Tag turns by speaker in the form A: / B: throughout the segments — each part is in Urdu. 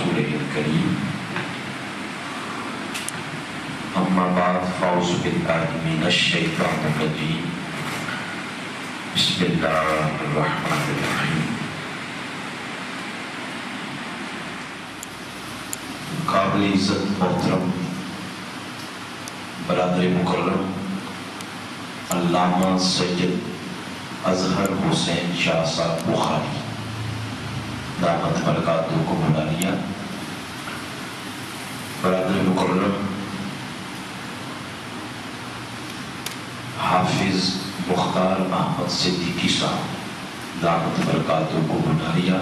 A: رسوله الكريم أما بعد فأعوذ بالله من الشيطان الرجيم بسم الله الرحمن الرحيم. قابل عزت محترم برادر مکرم علامہ سید اظہر حسین شاہ صاحب بخاری دامت برکاتہ کو بلا لیا. برادر مکرم حافظ مختار احمد صدیقی صاحب دامت برکاتہ کو بلا لیا.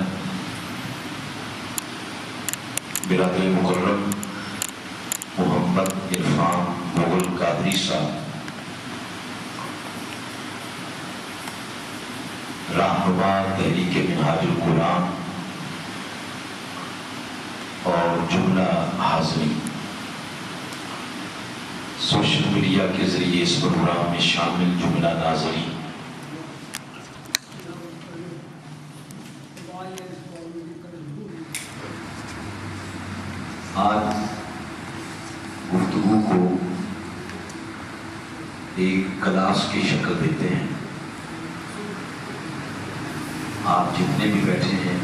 A: برادر مکرم محمد عرفان مغل قادری صاحب رہنما تحریک منہاج القرآن اور جملہ حاضرین، سوشل میڈیا کے ذریعے اس پروگرام میں شامل جملہ ناظرین، آج گفتگو کو ایک کلاس کی شکل دیتے ہیں. آپ جتنے بھی بیٹھے ہیں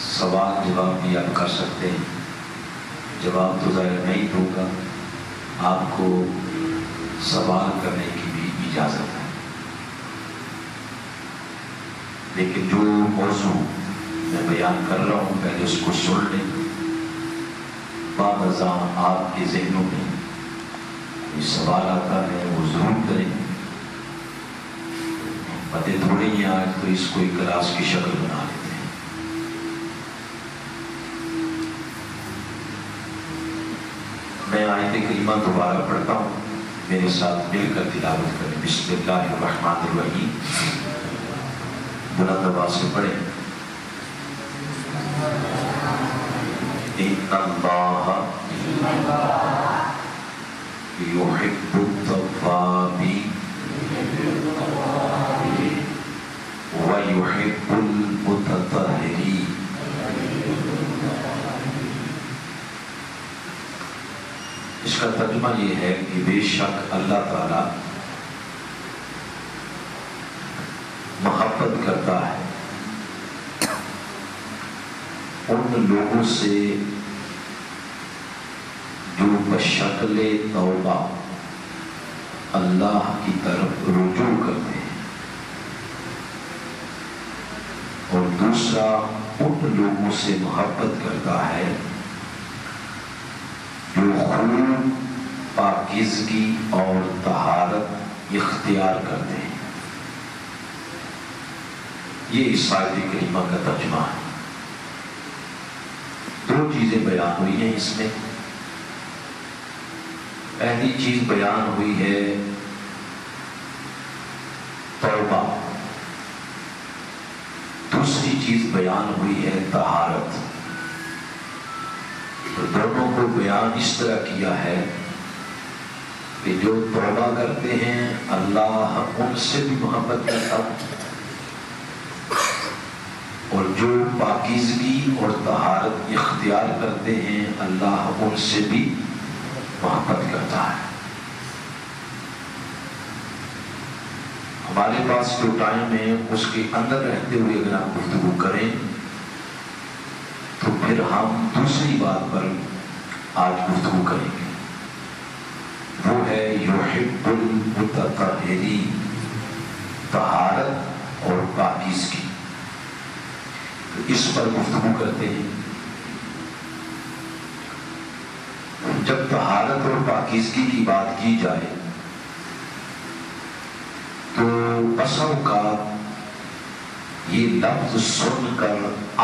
A: سوال جواب بھی آپ کر سکتے ہیں. جواب تو ظاہر نہیں ہوگا، آپ کو سوال کرنے کی بھی اجازت ہے، لیکن جو موضوع میں بیان کر رہا ہوں پہلے اس کو سن لیں. بعد ازاں آپ کے ذہنوں میں کوئی سوال آتا ہے وہ ضرور کریں. باتیں تھوڑی ہیں آج، تو اس کو ایک کلاس کی شکل بنا لیتے ہیں. میں آیت کریمہ دوبارہ پڑھتا ہوں، میرے ساتھ مل کر تلاوت کریں. بسم اللہ الرحمن الرحیم. بلند آواز سے پڑھیں. ان اللہ یحب التوابین وَيُحِبُّ الْمُتَطَهِّرِينَ. اس کا ترجمہ یہ ہے کہ بے شک اللہ تعالی محبت کرتا ہے ان لوگوں سے جو بشکل توبہ اللہ کی طرف رجوع کرتے ہیں، اور دوسرا ان لوگوں سے محبت کرتا ہے جو خون، پاکیزگی اور طہارت اختیار کرتے ہیں. یہ اس آیت کریمہ کا ترجمہ ہے. دو چیزیں بیان ہوئی ہیں اس میں. پہلی چیز بیان ہوئی ہے توبہ، دوسری چیز بیان ہوئی ہے طہارت. تو دونوں کو بیان اس طرح کیا ہے کہ جو توبہ کرتے ہیں اللہ ان سے بھی محبت کرتا ہے، اور جو پاکیزگی اور طہارت اختیار کرتے ہیں اللہ ان سے بھی محبت کرتا ہے. ہمارے پاس جو ٹائم ہے اس کے اندر رہتے ہوئے اگر ہم گفتگو کریں تو پھر ہم دوسری بات پر آج گفتگو کریں گے، وہ ہے یحب المتطہرین، طہارت اور پاکیزگی. تو اس پر گفتگو کرتے ہیں. جب طہارت اور پاکیزگی کی بات کی جائے تو بسا اوقات یہ لفظ سن کر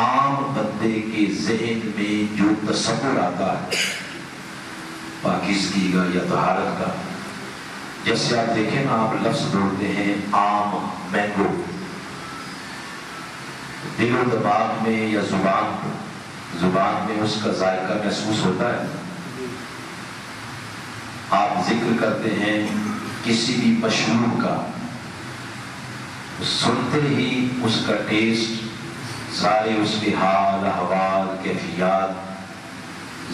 A: عام بندے کے ذہن میں جو تصور آتا ہے پاکیزگی کا یا طہارت کا، جیسے آپ دیکھیں نا، آپ لفظ بولتے ہیں آم، مینگو، دل و دماغ میں یا زبان میں اس کا ذائقہ محسوس ہوتا ہے. آپ ذکر کرتے ہیں کسی بھی مشروب کا، سنتے ہی اس کا ٹیسٹ سارے اس کے حال احوال کیفیات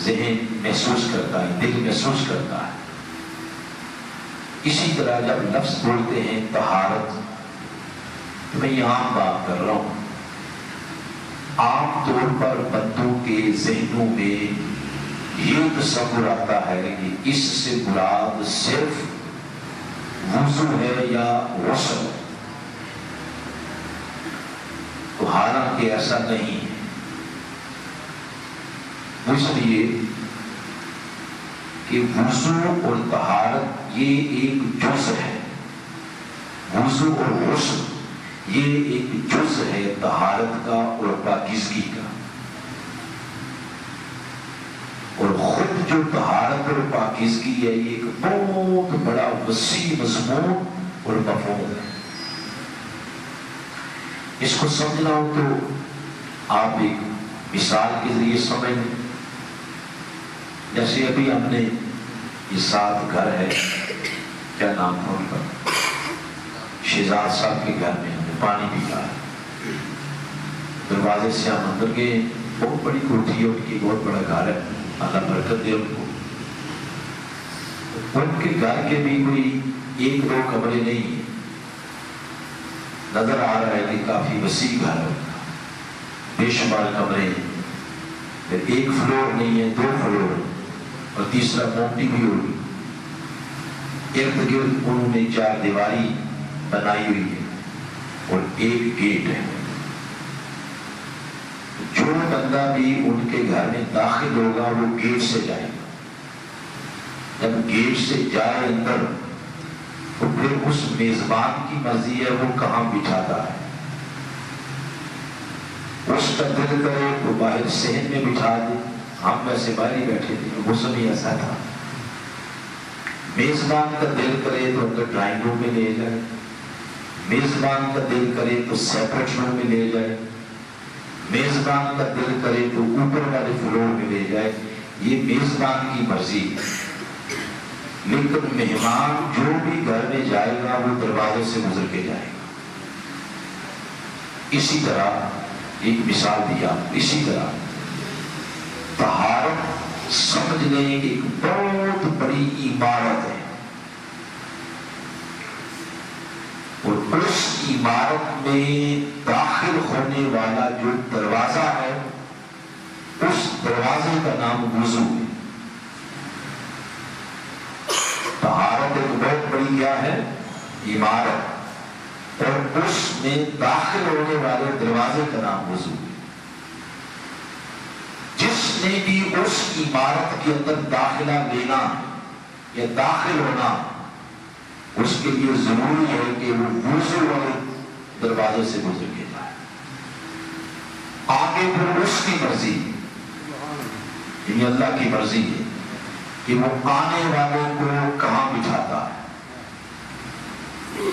A: ذہن محسوس کرتا ہے، دل محسوس کرتا ہے۔ اسی طرح جب لفظ بولتے ہیں طہارت، تو میں یہ عام بات کر رہا ہوں، عام طور پر بندوں کے ذہنوں میں یہ تصور آتا ہے کہ اس سے مراد صرف وضو ہے یا غسل، تو حالانکہ ایسا نہیں ہے۔ اس لیے کہ وضو اور طہارت یہ ایک جز ہے، وضو اور غسل یہ ایک جز ہے طہارت کا اور پاکیزگی کا، اور خود جو طہارت اور پاکیزگی ہے یہ ایک بہت بڑا وسیع مضمون اور مفہوم ہے۔ اس کو سمجھنا ہو تو آپ ایک مثال کے ذریعے سمجھ لیں۔ جیسے ابھی ہم نے یہ 7 گھر ہے، کیا نام تھا ان کا، شہزاد صاحب کے گھر میں ہم نے پانی پیا ہے، دروازے سے ہم اندر گئے، بہت بڑی کوٹھی ہے ان کی، بہت بڑا گھر ہے، اللہ برکت دے ان کو۔ ان کے گھر کے بھی کوئی 1-2 کمرے نہیں ہیں، نظر آ رہا ہے کہ کافی وسیع گھر ہے، بے شمار کمرے ہیں، پھر 1 فلور نہیں ہے، 2 فلور ہے، اور تیسرا مومٹی بھی ہوگی۔ ارد گرد انہوں نے 4 دیواری بنائی ہوئی ہے اور 1 گیٹ ہے۔ جو بندہ بھی ان کے گھر میں داخل ہوگا وہ گیٹ سے جائے گا، جب گیٹ سے جائے اندر تو پھر اس میزبان کی مرضی ہے وہ کہاں بٹھاتا ہے، اس کا دل کرے تو باہر صحن میں بٹھا دے، ہم ویسے باہر ہی بیٹھے تھے، موسم ہی ایسا تھا۔ میزبان کا دل کرے تو اندر ڈرائنگ روم میں لے جائے، میزبان کا دل کرے تو سیپریٹ روم میں لے جائے، میزبان کا دل کرے تو اوپر والے فلور میں لے جائے، یہ میزبان کی مرضی ہے۔ لیکن مہمان جو بھی گھر میں جائے گا وہ دروازے سے گزر کے جائے گا۔ اسی طرح ایک مثال دیا، اسی طرح طہارت سمجھ لیں کہ ایک بہت بڑی عمارت ہے، اور اس عمارت میں داخل ہونے والا جو دروازہ ہے اس دروازے کا نام وضو ہے۔ طہارت ایک بہت بڑی کیا ہے عمارت، اور اس میں داخل ہونے والے دروازے کا نام وضو ہے۔ جس نے بھی اس عمارت کے اندر داخلہ لینا یا داخل ہونا، اس کے لیے ضروری ہے کہ وہ وضو والے دروازے سے گزر کے جائے۔ آگے پھر اس کی مرضی، یعنی اللہ کی مرضی ہے کہ وہ آنے والوں کو کہاں بٹھاتا ہے،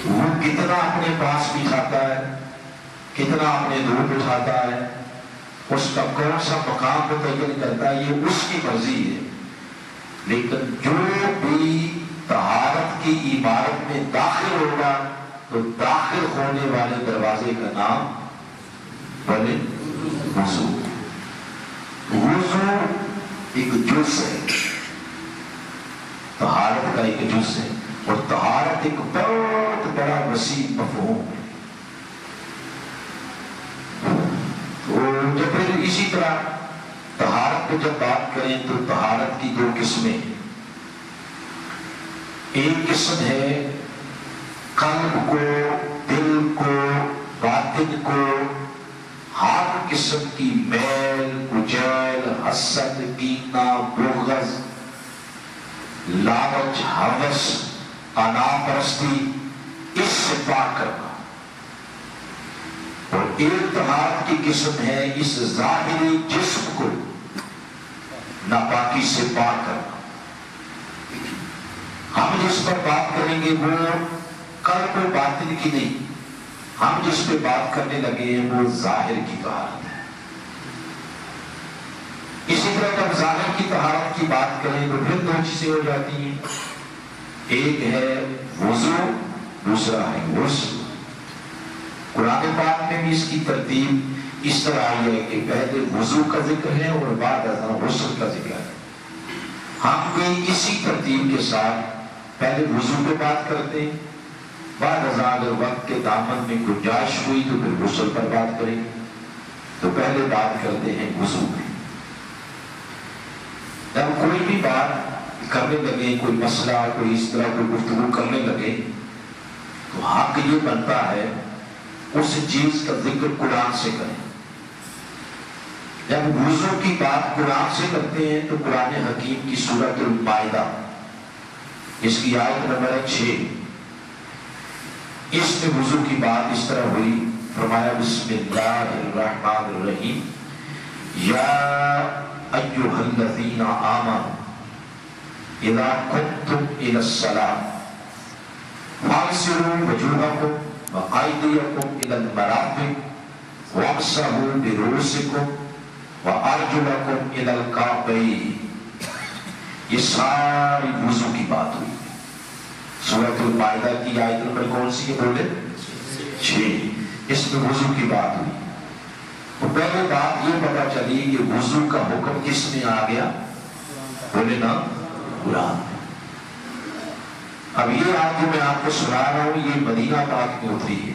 A: وہ کتنا اپنے پاس بٹھاتا ہے، کتنا اپنے دور بٹھاتا ہے، اس کا کون سا مقام متعین کرتا ہے، یہ اس کی مرضی ہے۔ لیکن جو بھی طہارت کی عمارت میں داخل ہوگا تو داخل ہونے والے دروازے کا نام بولے وضو۔ وضو ایک جز ہے، طہارت کا ایک جز ہے، اور طہارت ایک بہت بڑا وسیع مفہوم ہے۔ تو پھر اسی طرح طہارت پہ جب بات کریں تو طہارت کی 2 قسمیں ہیں۔ ایک قسم ہے قلب کو، دل کو، باطن کو ہر قسم کی میل، کچیل، حسد، کینہ، بغض، لالچ، ہوس، انا پرستی، اس سے پاک کرنا۔ اور ایک طہارت کی قسم ہے اس ظاہری جسم کو ناپاکی سے پاک کرنا۔ ہم جس پر بات کریں گے وہ قلب و باطن کی نہیں، ہم جس پہ بات کرنے لگے ہیں وہ ظاہر کی طہارت ہے۔ اسی طرح جب ظاہر کی طہارت کی بات کریں تو پھر 2 چیزیں ہو جاتی ہیں، ایک ہے وضو، دوسرا ہے غسل۔ قرآن پاک میں بھی اس کی ترتیب اس طرح آئی ہے کہ پہلے وضو کا ذکر ہے اور بعد ازاں غسل کا ذکر ہے. ہم بھی اسی ترتیب کے ساتھ پہلے وضو پہ بات کرتے ہیں، بعد ازاں اگر وقت کے دامن میں گنجائش ہوئی تو پھر غسل پر بات کریں. تو پہلے بات کرتے ہیں وضو پہ. جب کوئی بھی بات کرنے لگے، کوئی مسئلہ، کوئی اس طرح کوئی گفتگو کرنے لگے تو حق یہ بنتا ہے اس چیز کا ذکر قرآن سے کریں. جب وضو کی بات قرآن سے کرتے ہیں تو قرآن حکیم کی سورۃ المائدہ اس کی آیت نمبر 6، اس میں وضو کی بات اس طرح ہوئی. فرمایا بسم اللہ الرحمن الرحیم یا ایھا الذین آمنوا اذا قمتم الی الصلاۃ فاغسلوا وجوہکم وایدیکم الی المرافق وامسحوا برؤوسکم وارجلکم الی الکعبین. یہ ساری وضو کی بات ہوئی. سورۃ المائدہ کی آیت نمبر کون سی ہے بولے؟ 6. اس میں وضو کی بات ہوئی. تو پہلے بات یہ پتا چلی کہ وضو کا حکم کس میں آ گیا؟ بولے نا، قرآن. اب یہ آیت جو میں آپ کو سنا رہا ہوں یہ مدینہ پاک میں اتری ہے،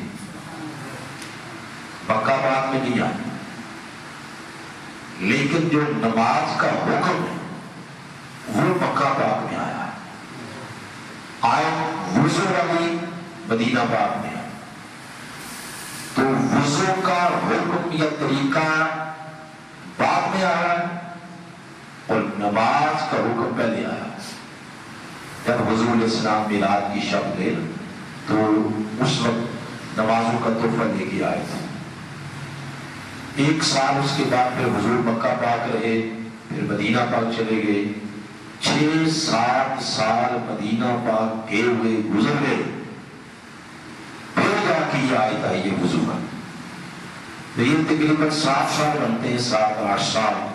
A: مکہ پاک میں نہیں آئی. لیکن جو نماز کا حکم ہے وہ مکہ پاک میں آیا ہے. آیت وضو والی مدینہ پاک میں ہے. تو وضو کا حکم یا طریقہ بعد میں آیا اور نماز کا حکم پہلے آیا. جب حضور علیہ السلام میلاد کی شب گئے تو اس وقت نمازوں کا تحفہ لے کے آئے تھے. 1 سال اس کے بعد پھر حضور مکہ پاک رہے، پھر مدینہ پاک چلے گئے. 6-7 سال مدینہ پاک گئے ہوئے گزر گئے، پھر جا کے یہ آیت آئی ہے وضو کا. تو یہ تقریباً 7 سال بنتے ہیں، 7-8 سال.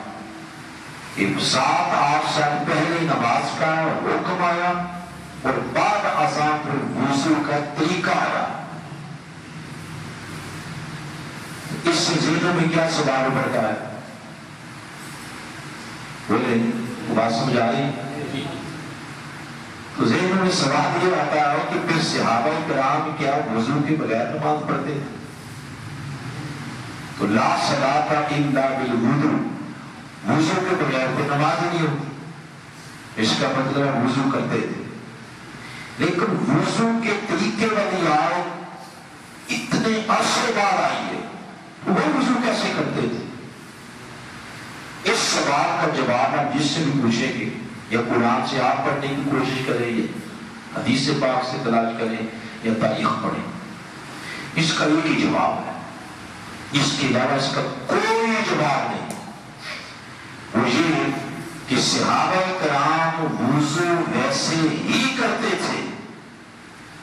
A: 7-8 سال پہلے نماز کا حکم آیا اور بعد ازاں پھر وضو کا طریقہ آیا. اس سے ذہنوں میں کیا سوال ابھرتا ہے؟ بولے بات سمجھ آ رہی؟ تو ذہنوں میں سوال یہ آتا ہے کہ پھر صحابہ کرام کیا وضو کے بغیر نماز پڑھتے تھے؟ تو لا صلاۃ الا بالوضو، وضو کے بغیر تو نماز نہیں ہوتی. اس کا مطلب وضو کرتے تھے. لیکن وضو کے طریقے والی آیت اتنے عرصے بعد آئی ہے، وہ وضو کیسے کرتے تھے؟ اس سوال کا جواب آپ جس سے بھی پوچھیں گے، یا قرآن سے آپ پڑھنے کی کوشش کریں گے، حدیث پاک سے تلاش کریں یا تاریخ پڑھیں، اس کا ایک ہی جواب ہے. اس کے علاوہ اس کا کوئی جواب نہیں. وہ یہ کہ صحابہ کرام وضو ویسے ہی کرتے تھے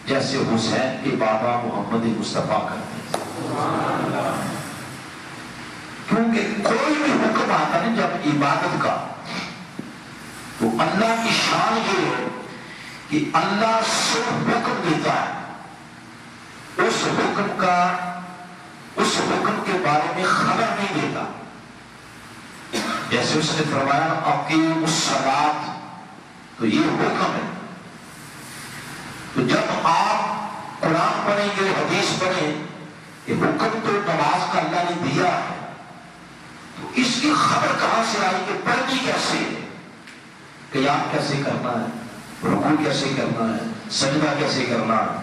A: جیسے حسین کے بابا محمد مصطفیٰ کرتے تھے. کیونکہ کوئی بھی حکم آتا ہے جب عبادت کا تو اللہ کی شان یہ ہے کہ اللہ صرف حکم دیتا ہے، اس حکم کے بارے میں خبر نہیں دیتا. جیسے اس نے فرمایا اقیموا الصلاۃ، تو یہ حکم ہے. تو جب آپ قرآن پڑھیں گے، حدیث پڑھیں، یہ حکم تو نماز کا اللہ نے دیا ہے، تو اس کی خبر کہاں سے آئی کہ پڑھنی کیسے ہے، قیام کیسے کرنا ہے، رکوع کیسے کرنا ہے، سجدہ کیسے کرنا ہے.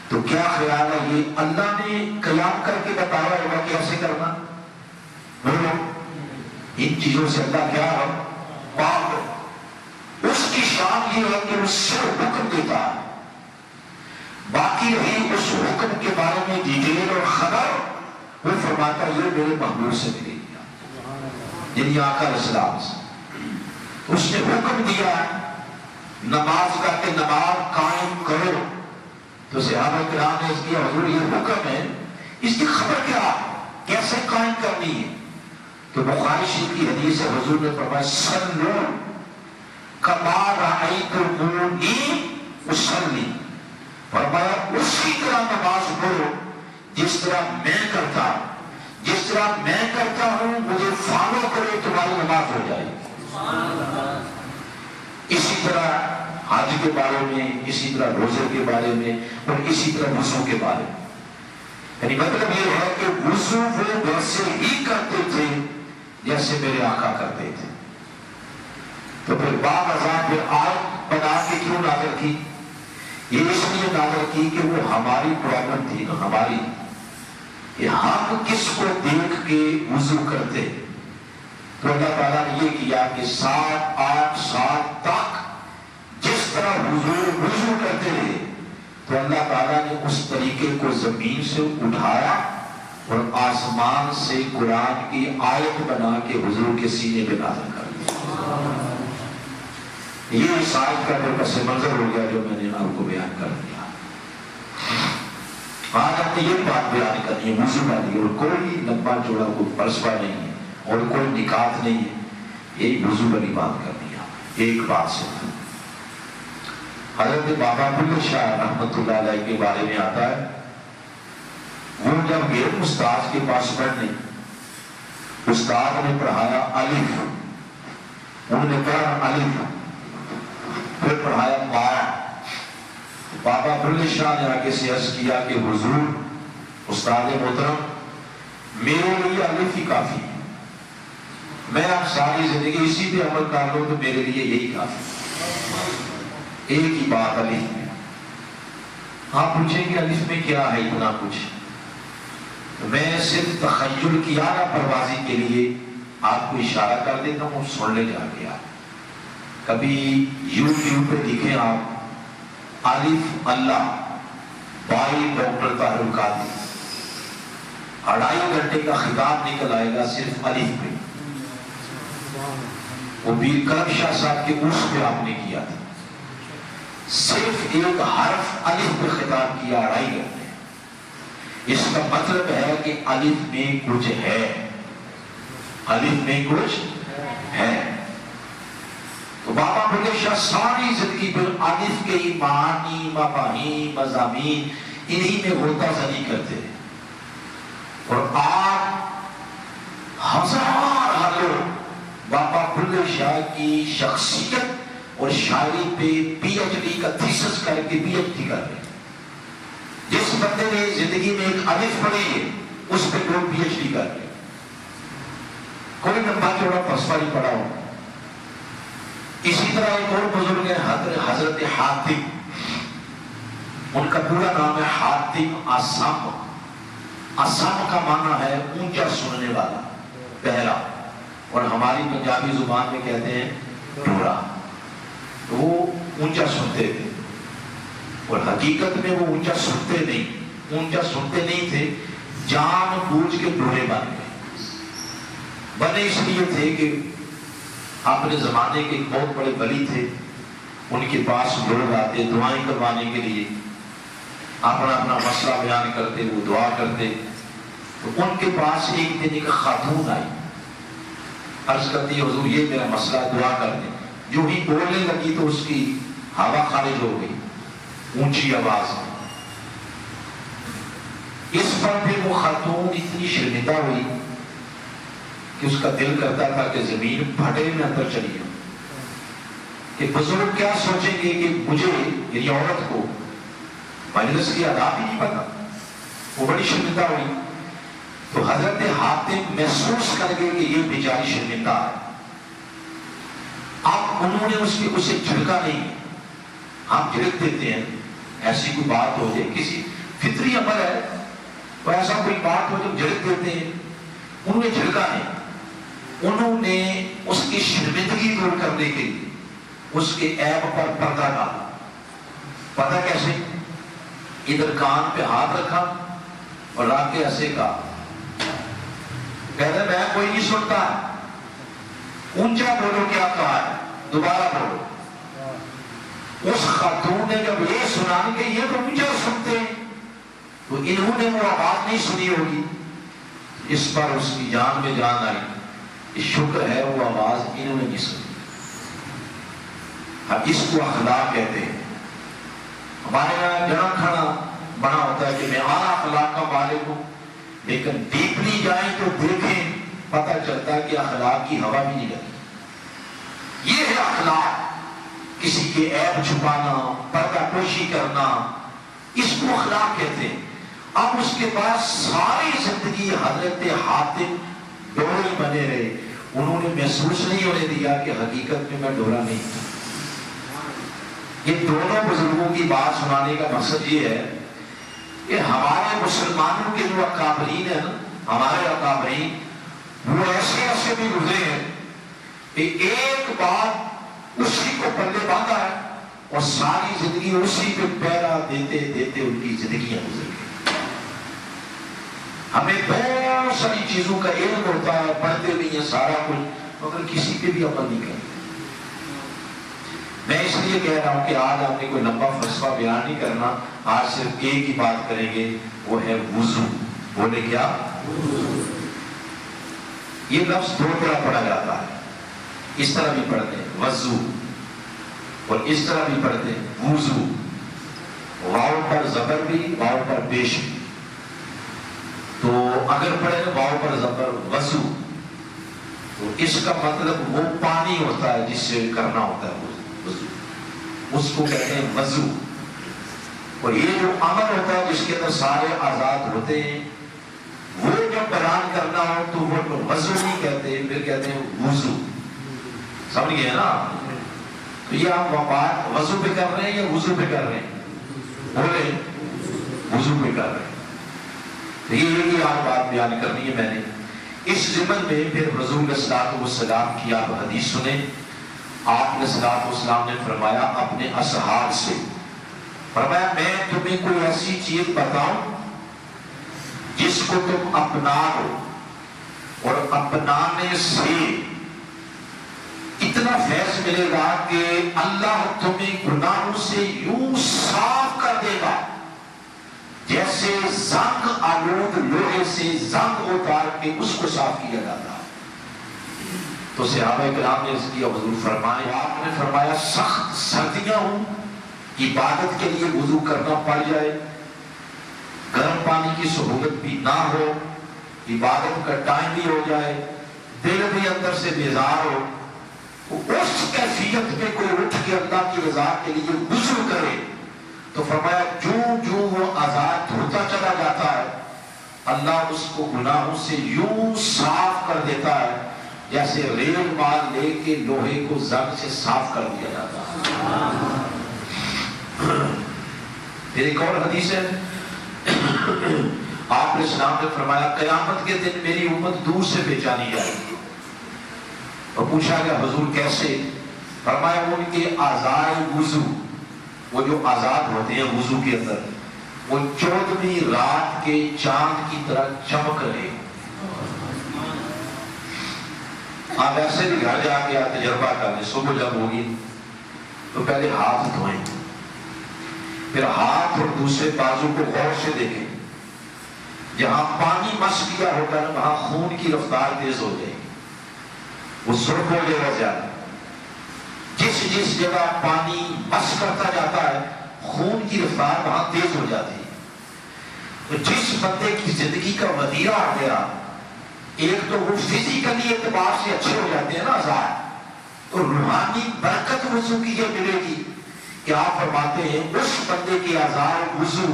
A: تو کیا خیال ہے یہ اللہ نے قیام کر کے بتایا ہوگا کیسے کرنا؟ بولو، ان چیزوں سے اللہ کیا ہے؟ پاک ہے. اس کی شان یہ ہے کہ وہ صرف حکم دیتا ہے، باقی رہی اس حکم کے بارے میں ڈیٹیل اور خبر وہ فرماتا ہے یہ میرے محبوب سے ملے گی، یعنی آقا علیہ السلام سے. اس نے حکم دیا نماز کا کہ نماز قائم کرو. تو صحابہ کرام نے اس کی حضور یہ حکم ہے، اس کی خبر کیا، کیسے قائم کرنی ہے؟ تو بخاری شریف کی حدیث ہے، حضور نے فرمایا صلو کما رأیتمونی اصلی، فرمایا اسی طرح نماز پڑھو جس طرح میں کرتا. جس طرح میں کرتا ہوں مجھے فالو کرے تمہاری نماز ہو جائے گی. اسی طرح حج کے بارے میں، اسی طرح روزے کے بارے میں، اور اسی طرح وضو کے بارے میں. یعنی مطلب یہ ہے کہ وضو وہ ویسے ہی کرتے تھے جیسے میرے آقا کرتے تھے. تو پھر بعد ازاں پھر آیت بنا کے کیوں نازل کی؟ یہ اس لیے نازل کی کہ وہ ہماری پرابلم تھی نا، ہماری، کہ ہم کس کو دیکھ کے وضو کرتے. تو اللہ تعالیٰ نے یہ کیا کہ 7-8 سال تک جس طرح حضور وضو کرتے رہے، تو اللہ تعالیٰ نے اس طریقے کو زمین سے اٹھایا اور آسمان سے قرآن کی آیت بنا کے حضور کے سینے پہ نازل کر دیا. یہ اس آیت کا جو پس منظر ہو گیا جو میں نے آپ کو بیان کر دیا. آج آپ نے یہ بات بیان کرنی ہے وضو والی، اور کوئی لمبا چوڑا کوئی فلسفہ نہیں ہے اور کوئی نکات نہیں ہے. یہی وضو والی بات کرنی ہے. ایک بات سے حضرت بابا بلے شاہ رحمت اللہ علیہ کے بارے میں آتا ہے، وہ جب گئے استاد کے پاس پڑھنے، استاد نے پڑھایا الف، انہوں نے پڑھا الف، پھر پڑھایا با. بابا بلے شاہ نے آگے سے عرض کیا کہ حضور استاد محترم میرے لیے الف ہی کافی ہے، میں اب ساری زندگی اسی پہ عمل کر لوں تو میرے لیے یہی کافی ہے. ایک ہی بات الف میں. آپ پوچھیں گے الف میں کیا ہے اتنا کچھ؟ میں صرف تخیل کیا نا پروازی کے لیے آپ کو اشارہ کر دیتا ہوں، سن لے جا کے. کبھی یوٹیوب پہ دیکھیں آپ الف اللہ بائی ڈاکٹر طاہر القادری، 2.5 گھنٹے کا خطاب نکل آئے گا صرف الف پہ. وہ پیر کرم شاہ صاحب کے عرس پہ آپ نے کیا تھا، صرف ایک حرف الف پہ خطاب کیا 2.5 گھنٹے. اس کا مطلب ہے کہ الف میں کچھ ہے، الف میں کچھ ہے. تو بابا بلے شاہ ساری زندگی پر الف کے ہی معانی، مفاہیم، مضامین انہی میں غوطہ زنی کرتے ہیں. اور آج ہزار لوگ بابا بلے شاہ کی شخصیت اور شاعری پہ پی ایچ ڈی کا تھیسس کر کے پی ایچ ڈی کر رہے ہیں. جس بندے نے زندگی میں ایک الف پڑھی ہے اس پہ لوگ پی ایچ ڈی کر رہے ہیں. کوئی لمبا چوڑا فلسفہ نہیں پڑھا ہو. اسی طرح ایک اور بزرگ ہے حضرت حاتم، ان کا پورا نام ہے حاتم اصم. اصم کا معنی ہے اونچا سننے والا، بہرا، اور ہماری پنجابی زبان میں کہتے ہیں ٹورا. تو وہ اونچا سنتے تھے اور حقیقت میں وہ اونچا سنتے نہیں تھے، جان بوجھ کے ڈورے بنے اس لیے تھے کہ اپنے زمانے کے ایک بہت بڑے ولی تھے، ان کے پاس لوگ آتے دعائیں کروانے کے لیے، اپنا اپنا مسئلہ بیان کرتے، وہ دعا کرتے. تو ان کے پاس ایک دن ایک خاتون آئی، عرض کرتی ہے حضور یہ میرا مسئلہ دعا کر دیں. جو ہی بولنے لگی تو اس کی ہوا خارج ہو گئی اونچی آواز میں. اس پر پھر وہ خاتون اتنی شرمندہ ہوئی کہ اس کا دل کرتا تھا کہ زمین پھٹے میں اندر چلی ہو، کہ بزرگ کیا سوچیں گے کہ مجھے یعنی عورت کو مجلس کی آداب ہی نہیں پتا. وہ بڑی شرمندہ ہوئی. تو حضرت حاتم محسوس کر گئے کہ یہ بیچاری شرمندہ ہے. اب انہوں نے اسے جھڑکا نہیں. ہم جھڑک دیتے ہیں ایسی کوئی بات ہو جائے، کسی فطری عمل ہے تو ایسا کوئی بات ہو جب جھڑک دیتے ہیں. انہوں نے جھڑکا نہیں. انہوں نے اس کی شرمندگی دور کرنے کے لیے اس کے عیب پر پردہ ڈالا. پتہ کیسے؟ ادھر کان پہ ہاتھ رکھا اور رات کے ایسے کہا، کہتے میں کوئی نہیں سنتا، اونچا بولو کیا کہا ہے، دوبارہ بولو. اس خاتون نے جب یہ سنا کہ یہ تو اونچا سنتے ہیں تو انہوں نے وہ آواز نہیں سنی ہوگی. اس پر اس کی جان میں جان آئی. شکر ہے وہ آواز انہوں نے نہیں سنی. اس کو اخلاق کہتے ہیں. ہمارے یہاں جڑا کھڑا بنا ہوتا ہے کہ میں اعلیٰ اخلاق کا مالک ہوں، لیکن ڈیپلی جائیں تو دیکھیں پتہ چلتا ہے کہ اخلاق کی ہوا بھی نہیں لگی. یہ ہے اخلاق. کسی کے عیب چھپانا، پردہ پوشی کرنا، اس کو اخلاق کہتے ہیں. اب اس کے پاس ساری زندگی حضرت حاتم ڈوری بنے رہے. انہوں نے محسوس نہیں ہونے دیا کہ حقیقت میں ڈورا نہیں تھا. یہ دونوں بزرگوں کی بات سنانے کا مقصد یہ ہے کہ ہمارے مسلمانوں کے جو اکابرین ہیں نا، ہمارے اکابرین، وہ ایسے ایسے بھی گزرے ہیں کہ ایک بات اسی کو پلے باندھا ہے اور ساری زندگی اسی پہ پیرا دیتے دیتے ان کی زندگیاں گزر گئی. ہمیں بہت ساری چیزوں کا علم ہوتا ہے، پڑھتے بھی ہیں سارا کچھ، مگر کسی پہ بھی عمل نہیں کرتے. میں اس لیے کہہ رہا ہوں کہ آج آپ نے کوئی لمبا فلسفہ بیان نہیں کرنا. آج صرف ایک ہی بات کریں گے، وہ ہے وضو. بولے کیا؟ یہ لفظ دو طرح پڑھا جاتا ہے. اس طرح بھی پڑھتے ہیں وضو اور اس طرح بھی پڑھتے ہیں وضو. واو پر زبر بھی، واو پر پیش بھی. تو اگر پڑھے واو پر زبر وضو تو اس کا مطلب وہ پانی ہوتا ہے جس سے کرنا ہوتا ہے وضو، اس کو کہتے ہیں وضو. اور یہ جو عمل ہوتا ہے جس کے اندر سارے آزاد ہوتے ہیں، وہ جب بیان کرنا ہو تو وہ وضو نہیں کہتے، پھر کہتے ہیں وضو. سمجھ گئے نا؟ تو یہ آپ بات وضو پہ کر رہے ہیں یا وضو پہ کر رہے ہیں؟ بولے وضو پہ کر رہے ہیں. تو یہ آج بات بیان کرنی ہے میں نے. اس ضمن میں پھر رسول صلی والسلام کی آپ حدیث سنیں. آپ نے صلی اللہ علیہ وسلم نے فرمایا اپنے اصحاب سے، فرمایا میں تمہیں کوئی ایسی چیز بتاؤں جس کو تم اپنا لو اور اپنانے سے اتنا فیض ملے گا کہ اللہ تمہیں گناہوں سے یوں صاف کر دے گا جیسے زنگ آلود لوہے سے زنگ اتار کے اس کو صاف کیا جاتا. تو صحابہ کرام نے اس کی حضور فرمایا، آپ نے فرمایا سخت سردیاں ہوں، عبادت کے لیے وضو کرنا پڑ جائے، گرم پانی کی سہولت بھی نہ ہو، عبادت کا ٹائم بھی ہو جائے، دل بھی اندر سے بیزار ہو، اس کیفیت میں کوئی اٹھ کے اللہ کی رضا کے لیے وضو کرے تو فرمایا جو وہ آزاد ہوتا چلا جاتا ہے اللہ اس کو گناہوں سے یوں صاف کر دیتا ہے جیسے ریل مال لے کے لوہے کو زنگ سے صاف کر دیا جاتا ہے. پھر ایک اور حدیث ہے، آپ نے اسلام نے فرمایا قیامت کے دن میری امت دور سے پہچانی جائے گی. اور پوچھا گیا حضور کیسے؟ فرمایا ان کے اعضائے وضو، وہ جو آزاد ہوتے ہیں وضو کے اندر، وہ 14ویں رات کے چاند کی طرح چمک رہے. آپ ایسے بھی گھر جا کے تجربہ کر لیں، صبح جب ہوگی تو پہلے ہاتھ دھوئیں، پھر ہاتھ اور دوسرے بازو کو غور سے دیکھیں. جہاں پانی مس کیا ہوتا ہے وہاں خون کی رفتار تیز ہو جائے، وہ سرخ ہو جائے گا زیادہ. جس جگہ پانی مس کرتا جاتا ہے خون کی رفتار وہاں تیز ہو جاتی ہے. تو جس بندے کی زندگی کا وتیرہ آ گیا، ایک تو وہ فزیکلی اعتبار سے اچھے ہو جاتے ہیں نا آزاد، تو روحانی برکت وضو کی یہ ملے گی کہ آپ فرماتے ہیں اس بندے کے اعضاء وضو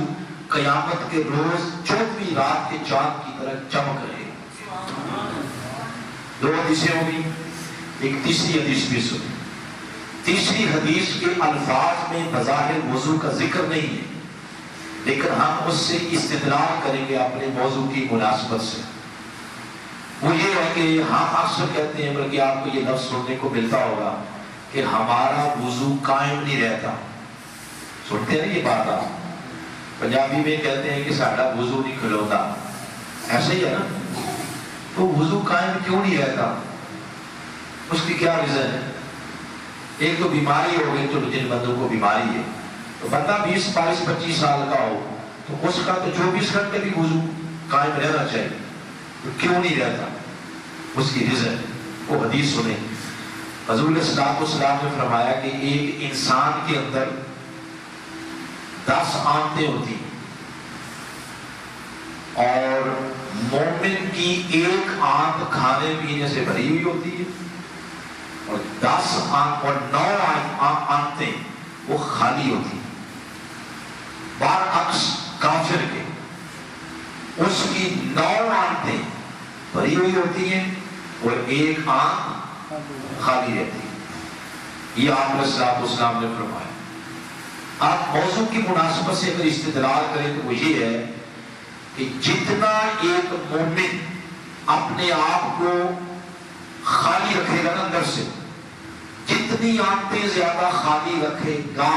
A: قیامت کے روز 14ویں رات کے چاند کی طرح چمک رہے. دو حدیثیں ہوگی، ایک تیسری حدیث بھی سنیں. تیسری حدیث کے الفاظ میں بظاہر وضو کا ذکر نہیں ہے، لیکن ہم اس سے استدلال کریں گے اپنے موضوع کی مناسبت سے. وہ یہ ہے کہ ہم اکثر کہتے ہیں، بلکہ آپ کو یہ لفظ سننے کو ملتا ہوگا کہ ہمارا وضو قائم نہیں رہتا. سنتے ہیں یہ بات؟ آپ پنجابی میں کہتے ہیں کہ ساڈا وضو نہیں کھلوتا، ایسا ہی ہے نا. تو وضو قائم کیوں نہیں رہتا؟ اس کی کیا ریزن ہے؟ ایک تو بیماری ہو گئی، تو جن بندوں کو بیماری ہے، تو بندہ 20 22 25 سال کا ہو تو اس کا تو 24 گھنٹے بھی وضو قائم رہنا چاہیے. تو کیوں نہیں رہتا؟ اس کی ریزن وہ حدیث سنیں. حضور صلی اللہ علیہ وسلم نے فرمایا کہ ایک انسان کے اندر 10 آنتیں ہوتی ہیں اور مومن کی ایک آنکھ کھانے پینے سے بھری ہوئی ہوتی ہے اور 10 آنکھ اور 9 آنکھیں وہ خالی ہوتی ہیں. برعکس کافر کے اس کی 9 آنکھیں بھری ہوئی ہوتی ہیں اور ایک آنکھ خالی رہتی ہے. یہ آپ علیہ السلام نے فرمایا. آپ موضوع کی مناسبت سے اگر استدلال کریں تو وہ یہ ہے کہ جتنا ایک مومن اپنے آپ کو خالی رکھے گا اندر سے، جتنی آنکھیں زیادہ خالی رکھے گا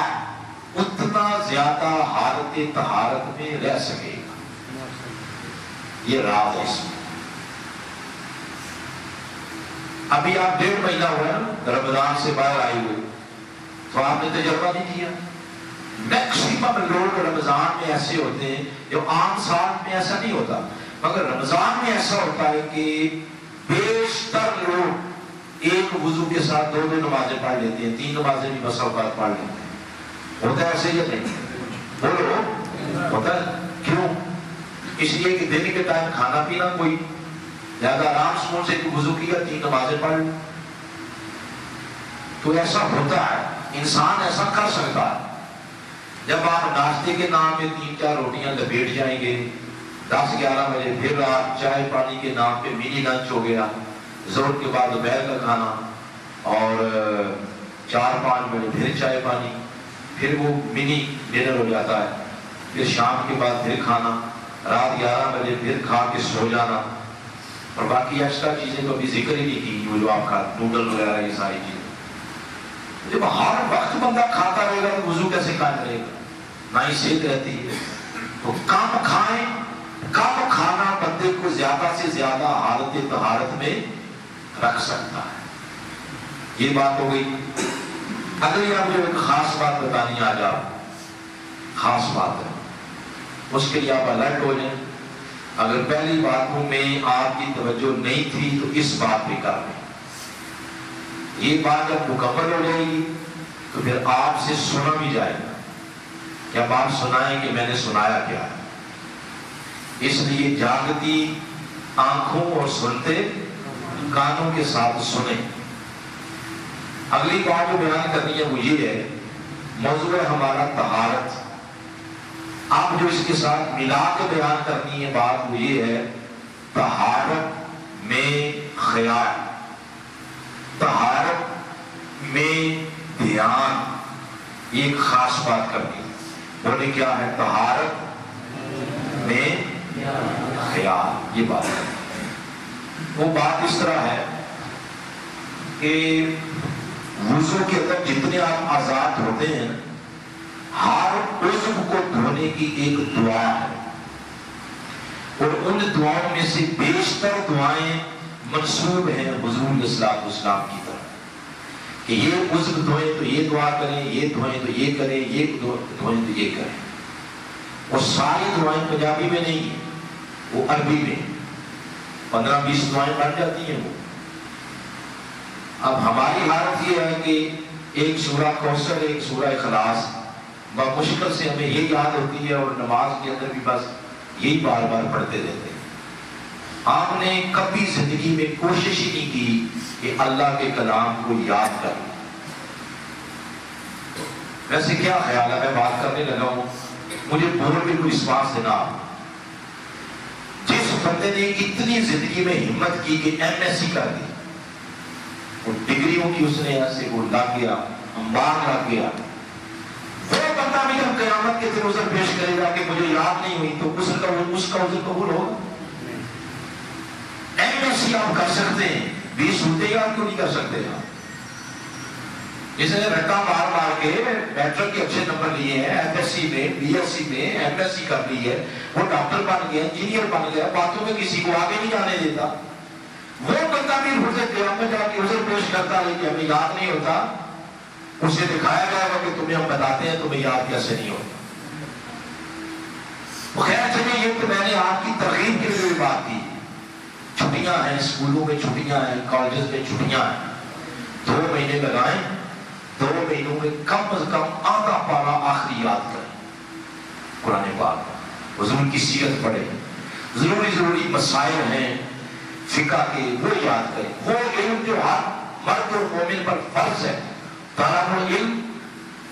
A: اتنا زیادہ حالت طہارت میں رہ سکے گا. یہ راز ہے اس میں. ابھی آپ 1.5 مہینہ ہوا نا رمضان سے باہر آئے ہوئے، تو آپ نے تجربہ نہیں کیا. میکسیمم لوگ رمضان میں ایسے ہوتے ہیں، جو عام سال میں ایسا نہیں ہوتا، مگر رمضان میں ایسا ہوتا ہے کہ بیشتر لوگ ایک وضو کے ساتھ 2 نمازیں پڑھ لیتے ہیں، 3 نمازیں بھی بس اوقات پڑھ لیتے ہیں. ہوتا ہے ایسے یا نہیں؟ بولو ہوتا ہے. کیوں؟ اس لیے کہ دن کے ٹائم کھانا پینا کوئی، زیادہ آرام سکون سے وضو کیا 3 نمازیں پڑھ لی. تو ایسا ہوتا ہے، انسان ایسا کر سکتا ہے. جب آپ ناشتے کے نام پہ 3-4 روٹیاں لپیٹ جائیں گے، 10-11 بجے پھر رات چائے پانی کے نام پہ منی لنچ ہو گیا، ظہر کے بعد دوپہر کا کھانا، اور 4-5 بجے پھر چائے پانی، پھر وہ منی ڈنر ہو جاتا ہے، پھر شام کے بعد پھر کھانا، رات 11 بجے پھر کھا کے سو جانا، اور باقی ایکسٹرا چیزیں تو ابھی ذکر ہی نہیں کی، وہ جو آپ کا نوڈل وغیرہ یہ ساری چیزیں. جب ہر وقت بندہ کھاتا رہے گا تو وضو کیسے قائم رہے گا؟ نہ ہی صحت رہتی ہے. تو کم کھائیں، کم کھانا بندے کو زیادہ سے زیادہ حالت طہارت میں رکھ سکتا ہے. یہ بات ہو گئی. اگلی آپ جو ایک خاص بات بتانی آ جاؤ، خاص بات ہے، اس کے لیے آپ الرٹ ہو جائیں. اگر پہلی باتوں میں آپ کی توجہ نہیں تھی تو اس بات پہ کر لیں. یہ بات جب مکمل ہو جائے گی تو پھر آپ سے سنا بھی جائے گا. جب آپ سنائیں کہ میں نے سنایا کیا ہے. اس لیے جاگتی آنکھوں اور سنتے کانوں کے ساتھ سنیں. اگلی بات جو بیان کرنی ہے وہ یہ ہے، موضوع ہے ہمارا طہارت. آپ جو اس کے ساتھ ملا کے بیان کرنی ہے بات وہ یہ ہے، طہارت میں خیال، طہارت میں دھیان. یہ ایک خاص بات کرنی ہے. بولے کیا ہے؟ طہارت میں خیال. یہ بات ہے. وہ بات اس طرح ہے کہ وضو کے اندر جتنے آپ آزاد ہوتے ہیں، ہر عضو کو دھونے کی ایک دعا ہے، اور ان دعاؤں میں سے بیشتر دعائیں منسوب ہیں حضور صلی اللہ علیہ وسلم کی طرف کہ یہ عضو دھوئیں تو یہ دعا کریں، یہ دھوئیں تو یہ کریں، یہ دھوئیں تو یہ کریں. وہ ساری دعائیں پنجابی میں نہیں ہیں، وہ عربی میں 15-20 دعائیں بن جاتی ہیں. وہ اب ہماری حالت یہ ہے کہ ایک سورہ کوثر، ایک سورہ اخلاص بمشکل سے ہمیں یہ یاد ہوتی ہے، اور نماز کے اندر بھی بس یہی بار بار پڑھتے رہتے ہیں. آپ نے کبھی زندگی میں کوشش ہی نہیں کی کہ اللہ کے کلام کو یاد کر. ویسے کیا خیال ہے، میں بات کرنے لگا ہوں، مجھے بول کے کوئی رسپانس دینا. جس بندے نے اتنی زندگی میں ہمت کی کہ MSc کر دی، وہ ڈگریوں کی اس نے ایسے وہ لگ گیا، انبار لگ گیا، وہ بندہ بھی جب قیامت کے دن عذر پیش کرے گا کہ مجھے یاد نہیں ہوئی، تو اس کا عذر قبول ہوگا؟ MSc آپ کر سکتے ہیں، 20 ہوتے یاد کیوں نہیں کر سکتے آپ؟ جس نے رٹا مار مار کے میٹرک کے اچھے نمبر لیے ہیں، MSc میں، BSc میں MSc کر لی ہے، وہ ڈاکٹر بن گیا، انجینئر بن گیا، باتوں میں کسی کو آگے نہیں جانے دیتا. وہ بندہ بھی حضرت قیامت جا کے عذر پیش کرتا ہے کہ ہمیں یاد نہیں ہوتا. اسے دکھایا جائے گا کہ تمہیں ہم بتاتے ہیں تمہیں یاد کیسے نہیں ہوتا. خیر چلیے، یہ تو میں نے آپ کی ترغیب کے لیے بات کی. چھٹیاں ہیں، اسکولوں میں چھٹیاں ہیں، کالجز میں چھٹیاں ہیں. 2 مہینے لگائیں، 2 مہینوں میں کم از کم آدھا پارہ آخری یاد کریں قرآن پاک، حضور کی سیرت پڑھیں. ضروری مسائل ہیں فقہ کے، وہ یاد کریں۔ وہ علم جو ہر مرد اور مومن پر فرض ہے، طلب العلم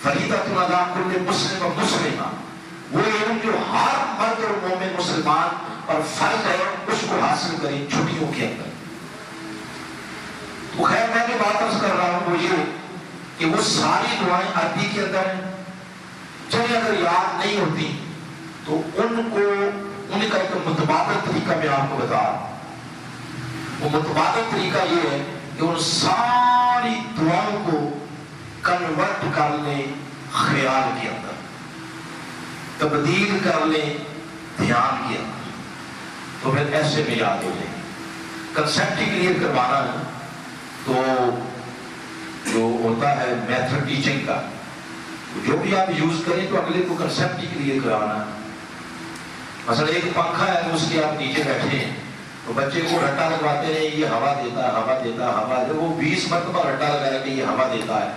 A: فریضۃ علی کل مسلم و مسلمہ، وہ علم جو ہر مرد اور مومن مسلمان پر فرض ہے، اس کو حاصل کریں چھٹیوں کے اندر۔ تو خیر میں جو بات عرض کر رہا ہوں وہ یہ کہ وہ ساری دعائیں عربی کے اندر ہیں، چلے اگر یاد نہیں ہوتی تو ان کا ایک متبادل طریقہ میں آپ کو بتا رہا ہوں۔ وہ متبادل طریقہ یہ ہے کہ ان ساری دعاؤں کو کنورٹ کر لیں خیال کے اندر، تبدیل کر لیں دھیان کے اندر، تو پھر ایسے میں یاد ہو جائے۔ کنسیپٹ کلیئر کروانا ہے تو جو ہوتا ہے میتھڈ ٹیچنگ کا، جو بھی آپ یوز کریں تو اگلے کو کنسیپٹ کلیئر کروانا ہے۔ مثلا ایک پنکھا ہے تو اس کے آپ نیچے بیٹھے ہیں تو بچے کو رٹا لگواتے ہیں، یہ ہوا دیتا ہے، ہوا دیتا ہے، ہوا دیتا ہے، وہ 20 مرتبہ رٹا لگایا کہ یہ ہوا دیتا ہے،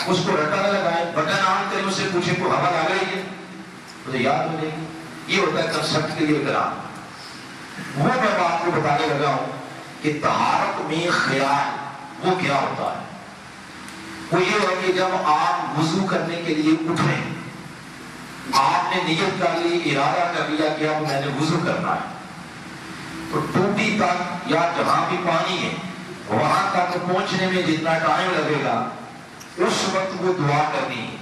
A: اس کو رٹا نہ لگائے، بٹن آن کریں، اس سے پوچھیں کو ہوا لگ رہی ہے تو یاد ہو جائے گی۔ یہ ہوتا ہے کنسیپٹ کلیئر کرانا۔ وہ میں آپ کو بتانے لگا ہوں کہ طہارت میں خیال وہ کیا ہوتا ہے۔ وہ یہ ہے کہ جب آپ وضو کرنے کے لیے اٹھیں، آپ نے نیت کر لی، ارادہ کر لیا کہ اب میں نے وضو کرنا ہے، تو ٹوٹی تک یا جہاں بھی پانی ہے وہاں تک پہنچنے میں جتنا ٹائم لگے گا اس وقت وہ دعا کرنی ہے۔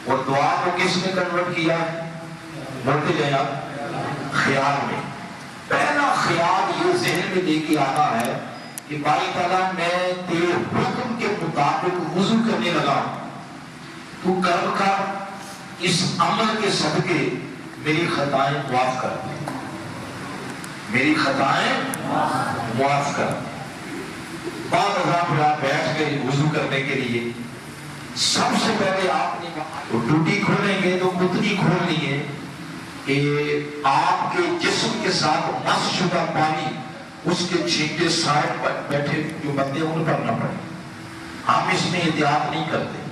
A: اور دعا کو کس میں کنورٹ کیا ہے؟ بولتے جائیں آپ، خیال میں۔ پہلا خیال یہ ذہن میں لے کے آنا ہے کہ باری تعالیٰ میں تیرے حکم کے مطابق وضو کرنے لگا ہوں، تو کرب کر اس عمل کے صدقے میری خطائیں معاف کر دے، میری خطائیں معاف کر دے۔ بعد ازاں پھر آپ بیٹھ گئے وضو کرنے کے لیے، سب سے پہلے آپ نے وہ ٹوٹی کھولیں گے تو اتنی کھولنی ہے کہ آپ کے جسم کے ساتھ مس شدہ پانی اس کے چھینٹے سائڈ پر بیٹھے جو بندے ان پر نہ پڑے۔ ہم اس میں احتیاط نہیں کرتے،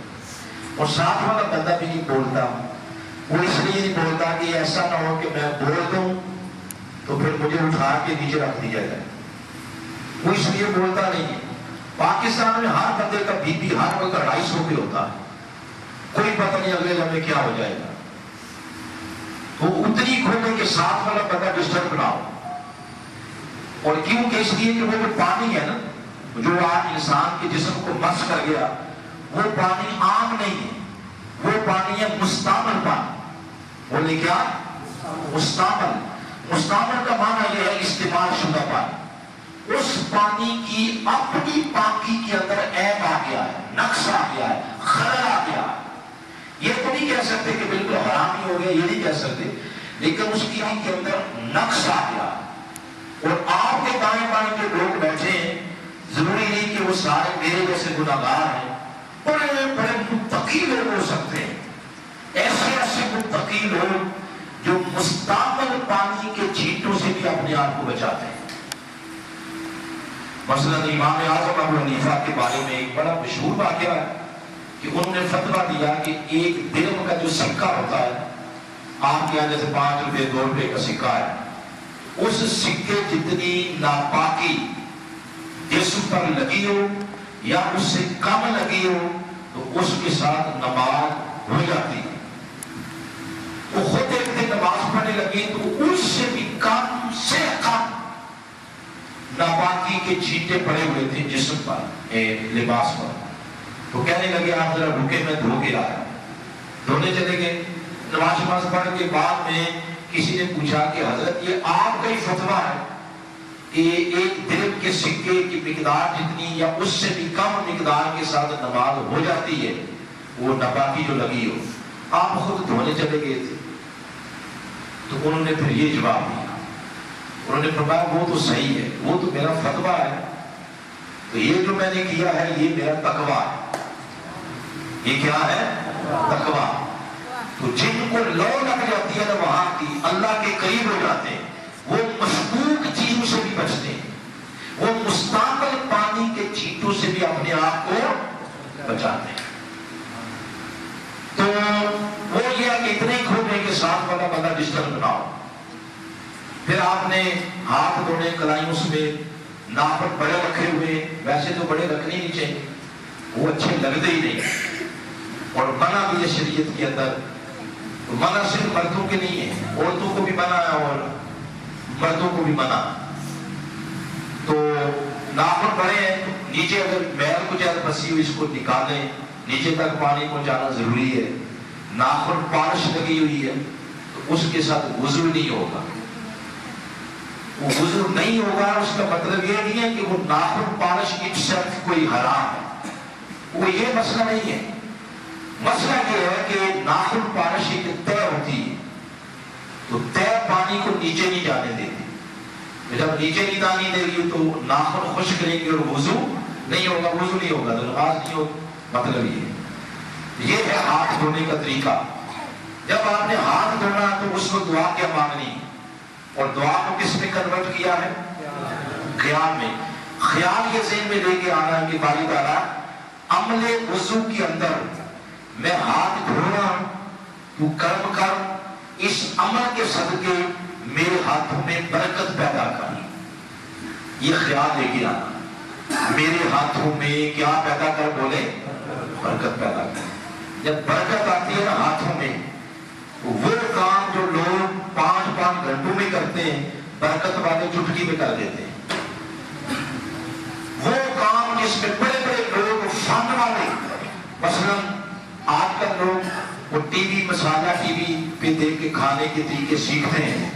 A: اور ساتھ والا بندہ بھی نہیں بولتا، وہ اس لیے نہیں بولتا کہ ایسا نہ ہو کہ میں بول دوں تو پھر مجھے اٹھا کے نیچے رکھ دیا جائے، وہ اس لیے بولتا نہیں ہے۔ پاکستان میں ہر بندے کا بی پی ہر وقت 250 پہ ہوتا ہے، کوئی پتہ نہیں اگلے لمحے کیا ہو جائے گا، تو اتنی کھولنے کے ساتھ والا بندہ ڈسٹرب نہ ہو۔ اور کیوں کہ اس لیے کہ وہ جو پانی ہے نا جو آج انسان کے جسم کو مس کر گیا، وہ پانی عام نہیں ہے، وہ پانی ہے مستعمل پانی۔ بولے کیا؟ مستعمل۔ مستعمل کا معنی یہ ہے استعمال شدہ پانی۔ اس پانی کی اپنی پاکی کے اندر عیب آ گیا ہے، نقص آ گیا ہے، خلل آ گیا ہے۔ یہ تو نہیں کہہ سکتے کہ بالکل حرام ہی ہو گیا، یہ نہیں کہہ سکتے، لیکن اس کی کے اندر نقص آ گیا ہے۔ اور آپ کے دائیں بائیں جو لوگ بیٹھے ہیں، ضروری نہیں کہ وہ سارے میرے جیسے گناہگار ہیں، بڑے بڑے متقی لوگ ہو سکتے ہیں، ایسے متقی لوگ جو مستعمل پانی کے چھینٹوں سے بھی اپنے آپ کو بچاتے ہیں۔ مثلا امام اعظم ابو حنیفہ کے بارے میں ایک بڑا مشہور واقعہ ہے کہ انہوں نے فتویٰ دیا کہ ایک درہم کا جو سکہ ہوتا ہے، آپ کے یہاں جیسے 5 روپے 2 روپے کا سکہ ہے، اس سکے جتنی ناپاکی جسم پر لگی ہو یا اس سے کم لگی ہو تو اس کے ساتھ نماز ہو جاتی ہے۔ وہ خود ایک دن نماز پڑھنے لگی تو اس سے بھی کم سے کم ناپاکی کے چھینٹے پڑے ہوئے تھے جسم پر، لباس پر، تو کہنے لگے آپ ذرا رکے میں دھو کے لایا۔ دھونے چلے گئے، نماز پڑھ کے بعد میں کسی نے پوچھا کہ حضرت یہ آپ کا ہی فتویٰ ہے کہ ایک درہم کے سکے کی مقدار جتنی یا اس سے بھی کم مقدار کے ساتھ نماز ہو جاتی ہے وہ ناپاکی جو لگی ہو، آپ خود دھونے چلے گئے تھے؟ تو انہوں نے پھر یہ جواب دیا، انہوں نے فرمایا وہ تو صحیح ہے، وہ تو میرا فتویٰ ہے، تو یہ جو میں نے کیا ہے یہ میرا تقویٰ ہے۔ یہ کیا ہے؟ تقویٰ۔ تو جن کو لو لگ جاتی ہے نا وہاں کی، اللہ کے قریب ہو جاتے ہیں، وہ مشکوک چیزوں سے بھی بچتے ہیں، وہ مستعمل پانی کے چھینٹوں سے بھی اپنے آپ کو بچاتے ہیں۔ تو وہ یہ کہ اتنے کھولنے کے ساتھ والا بندہ ڈسٹرب نہ ہو۔ پھر آپ نے ہاتھ دھونے کلائیوں میں ناخن بڑے رکھے ہوئے، ویسے تو بڑے رکھنے نہیں چاہیے، وہ اچھے لگتے ہی نہیں، اور منع بھی ہے شریعت کے اندر. منع صرف مردوں کے نہیں ہے، عورتوں کو بھی منع ہے اور مردوں کو بھی منع. تو ناخن بڑے ہیں، نیچے اگر میل کو زیادہ پھنسی ہوئی اس کو نکالیں، نیچے تک پانی پہنچانا ضروری ہے. ناخن پالش لگی ہوئی ہے تو اس کے ساتھ وضو نہیں ہوگا. وہ وضو نہیں ہوگا اس کا مطلب یہ نہیں ہے کہ وہ ناخن پالش کی شرط کوئی حرام ہے، وہ یہ مسئلہ نہیں ہے. مسئلہ یہ ہے کہ ناخن پالش ایک طے ہوتی ہے، تو طے پانی کو نیچے نہیں جانے دیتی. جب نیچے نہیں جانے دے گی تو ناخن خشک کریں گے اور وضو نہیں ہوگا، وضو نہیں ہوگا تو نماز نہیں ہوگی. مطلب یہ ہے ہاتھ دھونے کا طریقہ. جب آپ نے ہاتھ دھونا تو اس کو دعا کیا مانگنی، اور دعا کو کس میں کنورٹ کیا ہے؟ خیال میں. خیال یہ ذہن میں لے کے آنا ہے کہ باری تعالیٰ عمل وضو کے اندر میں ہاتھ دھو رہا ہوں، تو کرم کر، اس عمل کے صدقے میرے ہاتھوں میں برکت پیدا کر. یہ خیال لے کے آنا، میرے ہاتھوں میں کیا پیدا کر؟ بولے برکت پیدا کر. جب برکت آتی ہے نا ہاتھوں میں، وہ کام جو لوگ 5 گھنٹوں میں کرتے ہیں برکت والے چٹکی میں کر دیتے ہیں. وہ کام جس میں بڑے بڑے لوگ فن والے، مثلا آج کل لوگ وہ ٹی وی مسالہ ٹی وی پہ دیکھ کے کھانے کے طریقے سیکھتے ہیں،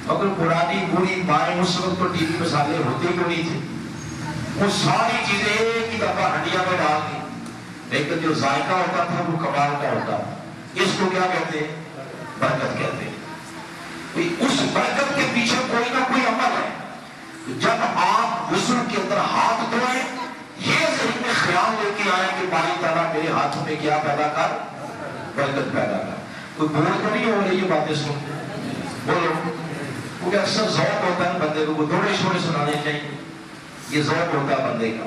A: مگر پرانی بوڑھی مائیں اس وقت تو ٹی وی مسالے ہوتے ہی نہیں تھے. وہ ساری چیزیں ایک ہی دفعہ ہنڈیا میں ڈال دی، لیکن جو ذائقہ ہوتا تھا وہ کمال کا ہوتا. اس کو کیا کہتے ہیں؟ برکت کہتے ہیں. اس برکت کے پیچھے کوئی نہ کوئی عمل ہے. جب آپ وضو کے اندر ہاتھ دھوئیں، یہ ذہن میں خیال لے کے آئیں کہ باری تعالیٰ میرے ہاتھوں میں کیا پیدا کر؟ برکت پیدا کر. کوئی بول تو نہیں ہو رہی یہ باتیں سن؟ بولو. کیونکہ اکثر ذوق ہوتا ہے بندے کو تھوڑے چھوڑے سنانے چاہیے، یہ ذوق ہوتا ہے بندے کا.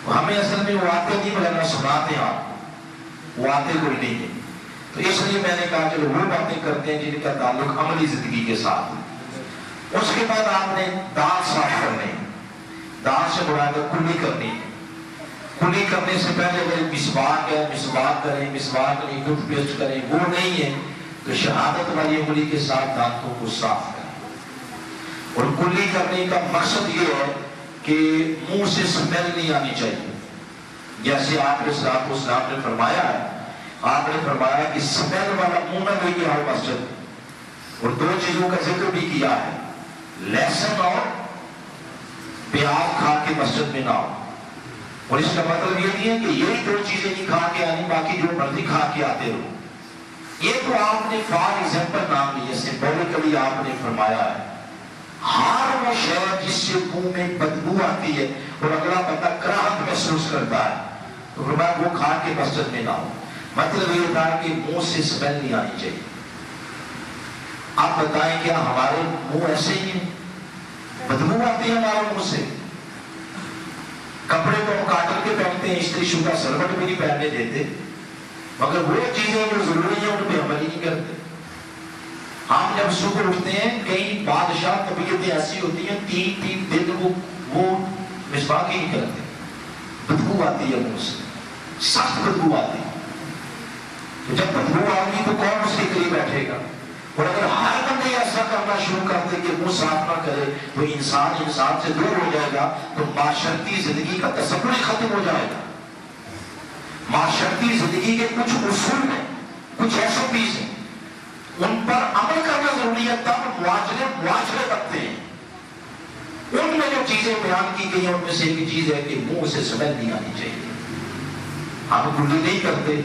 A: ہمیں اصل میں وہ آتے نہیں مگر سناتے ہیں آپ، وہ آتے کوئی نہیں ہے. تو اس لیے میں نے کہا چلو وہ باتیں کرتے ہیں جن کا تعلق عملی زندگی کے ساتھ. اس کے بعد آپ نے دانت صاف کرنے، دانت سے بڑھا کر کلی کرنی. کلی کرنے سے پہلے اگر مسواک ہے مسواک کریں، مسواک نہیں ٹوتھ پیسٹ کریں، وہ نہیں ہے تو شہادت والی انگلی کے ساتھ دانتوں کو صاف کریں. اور کلی کرنے کا مقصد یہ ہے کہ منہ سے سمیل نہیں آنی چاہیے. جیسے آپ نے صلاۃ والسلام نے فرمایا ہے، آپ نے فرمایا کہ سمیل والا منہ نہ لے کے آؤ مسجد. اور 2 چیزوں کا ذکر بھی کیا ہے، لہسن اور پیاز کھا کے مسجد میں نہ آؤ. اور اس کا مطلب یہ نہیں ہے کہ یہی 2 چیزیں نہیں کھا کے آنی، باقی جو مرضی کھا کے آتے رہو. یہ تو آپ نے فار ایگزامپل نام لیا، سمبولکلی آپ نے فرمایا ہے ہر وہ شے جس سے منہ میں بدبو آتی ہے اور اگلا بندہ کراہت محسوس کرتا ہے تو فرمایا وہ کھا کے مسجد میں نہ ہو. مطلب یہ تھا کہ منہ سے اسمیل نہیں آنی چاہیے. آپ بتائیں کیا ہمارے منہ ایسے ہی ہیں؟ بدبو آتی ہے ہمارے منہ سے. کپڑے کو ہم کاٹن کے پہنتے ہیں، استری شدہ سلوٹ بھی نہیں پہننے دیتے، مگر وہ چیزیں جو ضروری ہیں ان پہ عمل ہی نہیں کرتے. ہم جب صبح اٹھتے ہیں، کئی بادشاہ طبیعتیں ایسی ہوتی ہیں 3 دن وہ مسواک ہی نہیں کرتے، بدبو آتی ہے منہ سے، سخت بدبو آتی ہے. تو جب بدبو آئے گی تو کون اس کے قریب بیٹھے گا؟ اور اگر ہر بندے ایسا کرنا شروع کر دے کہ منہ صاف نہ کرے تو انسان سے دور ہو جائے گا، تو معاشرتی زندگی کا تصور ہی ختم ہو جائے گا. معاشرتی زندگی کے کچھ اصول ہیں، کچھ SOPs ہیں، ان پر عمل کرنا ضروری ہے، تب معاشرے بنتے ہیں. ان میں جو چیزیں بیان کی گئی ہیں ان میں سے ایک چیز ہے کہ منہ سے اسمیل نہیں آنی چاہیے. ہم کلی نہیں کرتے،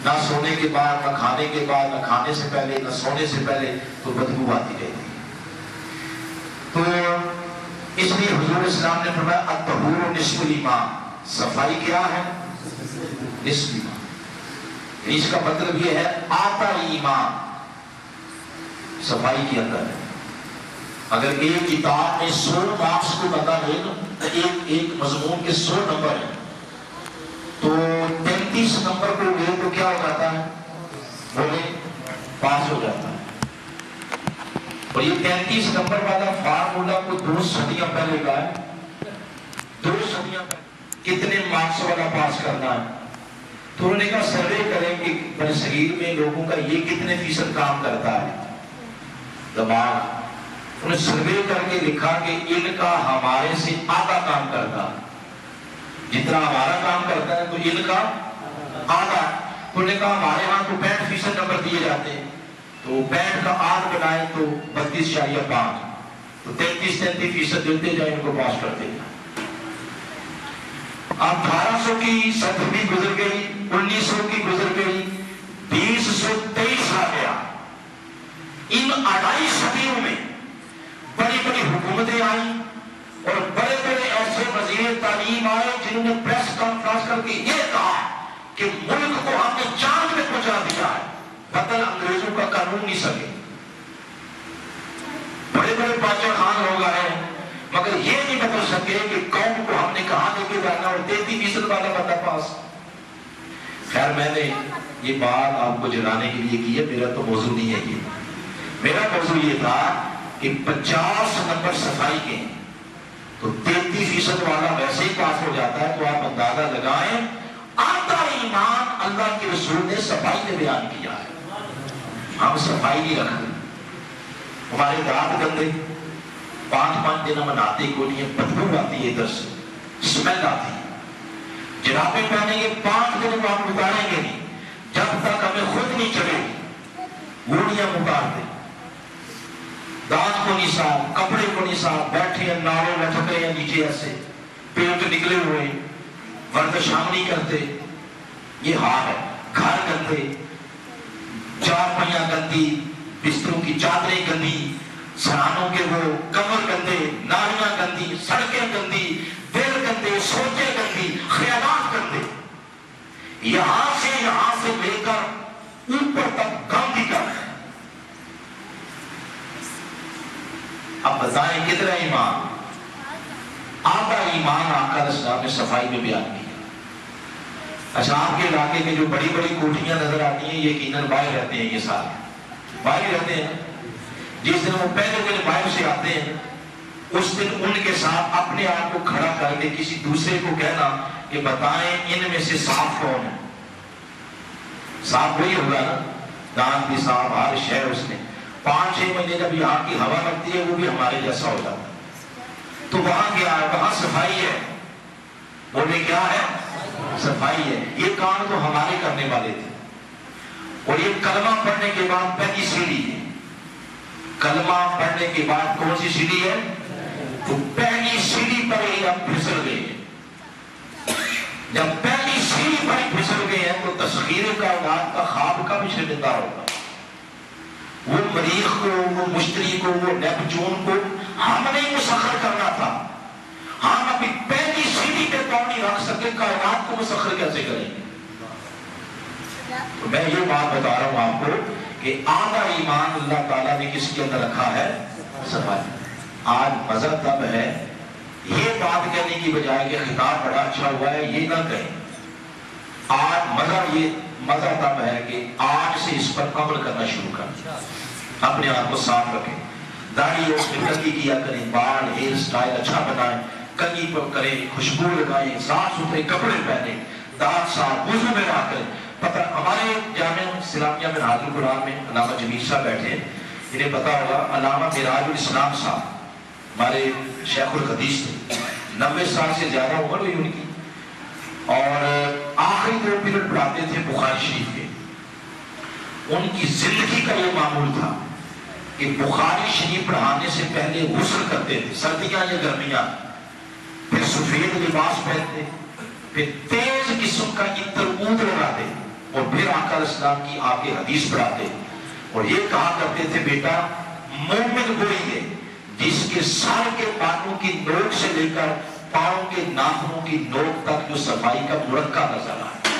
A: نہ سونے کے بعد، نہ کھانے کے بعد، نہ کھانے سے پہلے، نہ سونے سے پہلے، تو بدبو آتی رہتی ہے. تو اس لیے حضور اسلام نے فرمایا الطہور نصف الایمان، صفائی کیا ہے؟ نصف ایمان. اس کا مطلب یہ ہے آتا ایمان صفائی کے اندر ہے. اگر ایک کتاب میں 100 مارکس کو بتا لے تو ایک مضمون کے 100 نمبر ہیں، تو 33 نمبر کو لے تو کیا ہو جاتا ہے؟ بولے پاس ہو جاتا ہے. اور یہ 33 نمبر والا فارمولا کو 2 صدیاں پہلے کا ہے، 2 صدیاں پہلے کتنے مارکس والا پاس کرنا ہے. تو انہوں نے کہا سروے کریں کہ بر صغیر میں لوگوں کا یہ کتنے فیصد کام کرتا ہے دماغ. انہوں نے سروے کر کے لکھا کہ ان کا ہمارے سے آدھا کام کرتا، جتنا ہمارا کام کرتا ہے تو ان کا آدھا. تو انہوں نے کہا ہمارے ہاں تو 65% نمبر دیے جاتے ہیں، تو 65 کا آدھ بنائے تو 32.5، تو 33% دیتے جائیں ان کو پاس کرتے جائیں. 1800 کی صدی گزر گئی، 1900 کی گزر گئی، 2023 آ گیا. ان 2.5 صدیوں میں بڑی بڑی حکومتیں آئیں اور بڑے بڑے ایسے وزیر تعلیم آئے جنہوں نے پریس کانفرنس کر کے یہ کہا کہ ملک کو ہم نے چاند میں پہنچا دیا ہے، بدل انگریزوں کا قانون نہیں سکے. بڑے بڑے بادشاہ خان لوگ آئے مگر یہ نہیں بدل سکے کہ قوم کو ہم نے کہاں لے کے جانا، اور 33% والا بندہ پاس. خیر میں نے یہ بات آپ کو جلانے کے لیے کی ہے، میرا تو موضوع نہیں ہے. یہ میرا موضوع یہ تھا کہ 50 نمبر صفائی کے تو 33% والا ویسے ہی پاس ہو جاتا ہے. تو آپ اندازہ لگائیں آدھا ایمان اللہ کے رسول نے صفائی میں بیان کیا ہے. ہم صفائی نہیں رکھتے، ہمارے دانت گندے، 5 دن ہم نہاتے کو نہیں، بدبو آتی ہے، ادھر سے اسمیل آتی ہے. جرابیں پہنیں گے 5 دن کو ہم اتاریں گے نہیں جب تک ہمیں خود نہیں چڑھے گی. گوڑیاں اتار دیں، دانت کو نہیں صاف، کپڑے کو نہیں صاف، بیٹھے ہیں نالوں لٹک رہے ہیں نیچے ایسے پیٹ نکلے ہوئے، ورزش ہم نہیں کرتے. یہ حال ہے. گھر گندے، چارپائیاں گندی، بستروں کی چادریں گندی، سرانوں کے وہ کمر گندے، نالیاں گندی، سڑکیں گندی، دل گندے، سوچیں گندی، خیالات گندے. یہاں سے لے کر اوپر تک گندی کر. اب بتائیں کتنا ایمان؟ آدھا ایمان آقا علیہ السلام نے صفائی میں بیان کیا. اچھا آپ کے علاقے میں جو بڑی بڑی کوٹھیاں نظر آتی ہیں یہ یقیناً باہر رہتے ہیں، یہ سارے باہر رہتے ہیں. جس دن وہ پہلے دن باہر سے آتے ہیں اس دن ان کے ساتھ اپنے آپ کو کھڑا کر کے کسی دوسرے کو کہنا کہ بتائیں ان میں سے صاف کون ہے. صاف وہی ہوگا نا، دانت بھی صاف، ہر شے اس نے. 5-6 مہینے جب یہاں کی ہوا لگتی ہے وہ بھی ہمارے جیسا ہو جاتا ہے. تو وہاں کیا ہے؟ وہاں صفائی ہے. وہ بھی کیا ہے؟ صفائی ہے. یہ کام تو ہمارے کرنے والے تھے. اور یہ کلمہ پڑھنے کے بعد پہلی سیڑھی ہے. کلمہ پڑھنے کے بعد کون سی سیڑھی ہے؟ تو پہلی سیڑھی پر ہی ہم پھسل گئے ہیں. جب پہلی سیڑھی پر ہی پھسل گئے ہیں تو تسخیر کائنات کا خواب کا بھی شنیدہ ہوگا. وہ مریخ کو، وہ مشتری کو، وہ نیپچون کو ہم نے مسخر کرنا تھا. ہم ابھی پہلی سیڑھی پہ پاؤں نہیں رکھ سکے، کائنات کو مسخر کیسے کریں گے؟ تو میں یہ بات بتا رہا ہوں آپ کو کہ آدھا ایمان اللہ تعالیٰ نے کس کے اندر رکھا ہے؟ صفائی. آج مزہ تب ہے یہ بات کہنے کی بجائے کہ خطاب بڑا اچھا ہوا ہے یہ نہ کہیں. آج مزہ تب ہے کہ آج سے اس پر عمل کرنا شروع کریں. اپنے آپ کو صاف رکھیں، داڑھی اور کنگھی کیا کریں، بال ہیئر سٹائل اچھا بنائیں، کنگھی پر کریں، خوشبو لگائیں، صاف ستھرے کپڑے پہنیں، دانت صاف، وضو میں نہ کریں. پتہ ہمارے جامعہ اسلامیہ میں نازل قرآن میں علامہ جمیل صاحب بیٹھے ہیں، انہیں پتا ہوگا علامہ معراج الاسلام صاحب ہمارے شیخ الحدیث تھے. 90 سال سے زیادہ عمر ہوئی ان کی، اور آخری 2 پیریڈ پڑھاتے تھے بخاری شریف کے. ان کی زندگی کا یہ معمول تھا کہ بخاری شریف پڑھانے سے پہلے غسل کرتے تھے، سردیاں یا گرمیاں، پھر سفید لباس پہنتے، پھر تیز قسم کا عطر عود لگاتے، اور پھر آقا علیہ السلام کی آپ کے حدیث پڑھاتے. اور یہ کہا کرتے تھے بیٹا مومن وہی ہے جس کے سر کے بانوں کی نوک سے لے کر پاؤں کے ناخنوں کی نوک تک جو صفائی کا مرکب نظر آئے.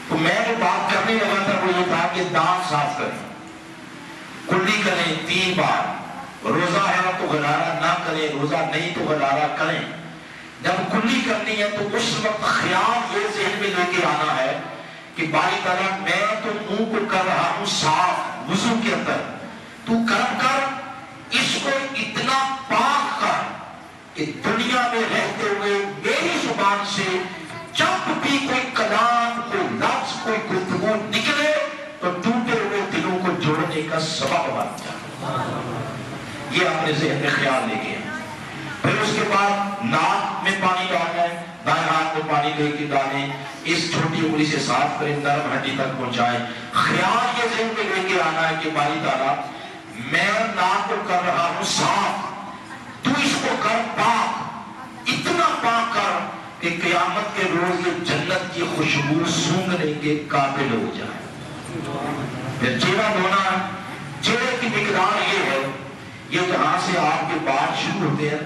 A: تو میں جو بات کرنے لگا تھا وہ یہ تھا کہ دانت صاف کریں، کلی کریں 3 بار. روزہ ہے تو غرارہ نہ کریں، روزہ نہیں تو غرارہ کریں. جب کلی کرنی ہے تو اس وقت خیال یہ ذہن میں لے کے آنا ہے کہ باری تعالیٰ میں تو منہ کو کر رہا ہوں صاف وضو کے اندر، تو کرم کر، اس کو اتنا پاک کر کہ دنیا میں رہتے ہوئے میری زبان سے جب بھی کوئی کلام، کوئی لفظ، کوئی گفتگو نکلے تو ٹوٹے ہوئے دلوں کو جوڑنے کا سبب بن جائے۔ یہ اپنے ذہن میں خیال لے کے، پھر اس کے بعد ناک میں پانی ڈالنا ہے، دائیں ہاتھ میں پانی لے کے ڈالیں، اس چھوٹی انگلی سے صاف کریں، نرم ہڈی تک پہنچائیں۔ خیال یہ ذہن میں لے کے آنا ہے کہ باری تعالیٰ میں ناک کو کر رہا ہوں صاف، تو اس کو کر پاک، اتنا پاک کر کہ قیامت کے روز یہ جنت کی خوشبو سونگھنے کے قابل ہو جائے۔ پھر چہرہ دھونا ہے، چہرے کی مقدار یہ ہے، یہ جہاں سے آپ کے بال شروع ہوتے ہیں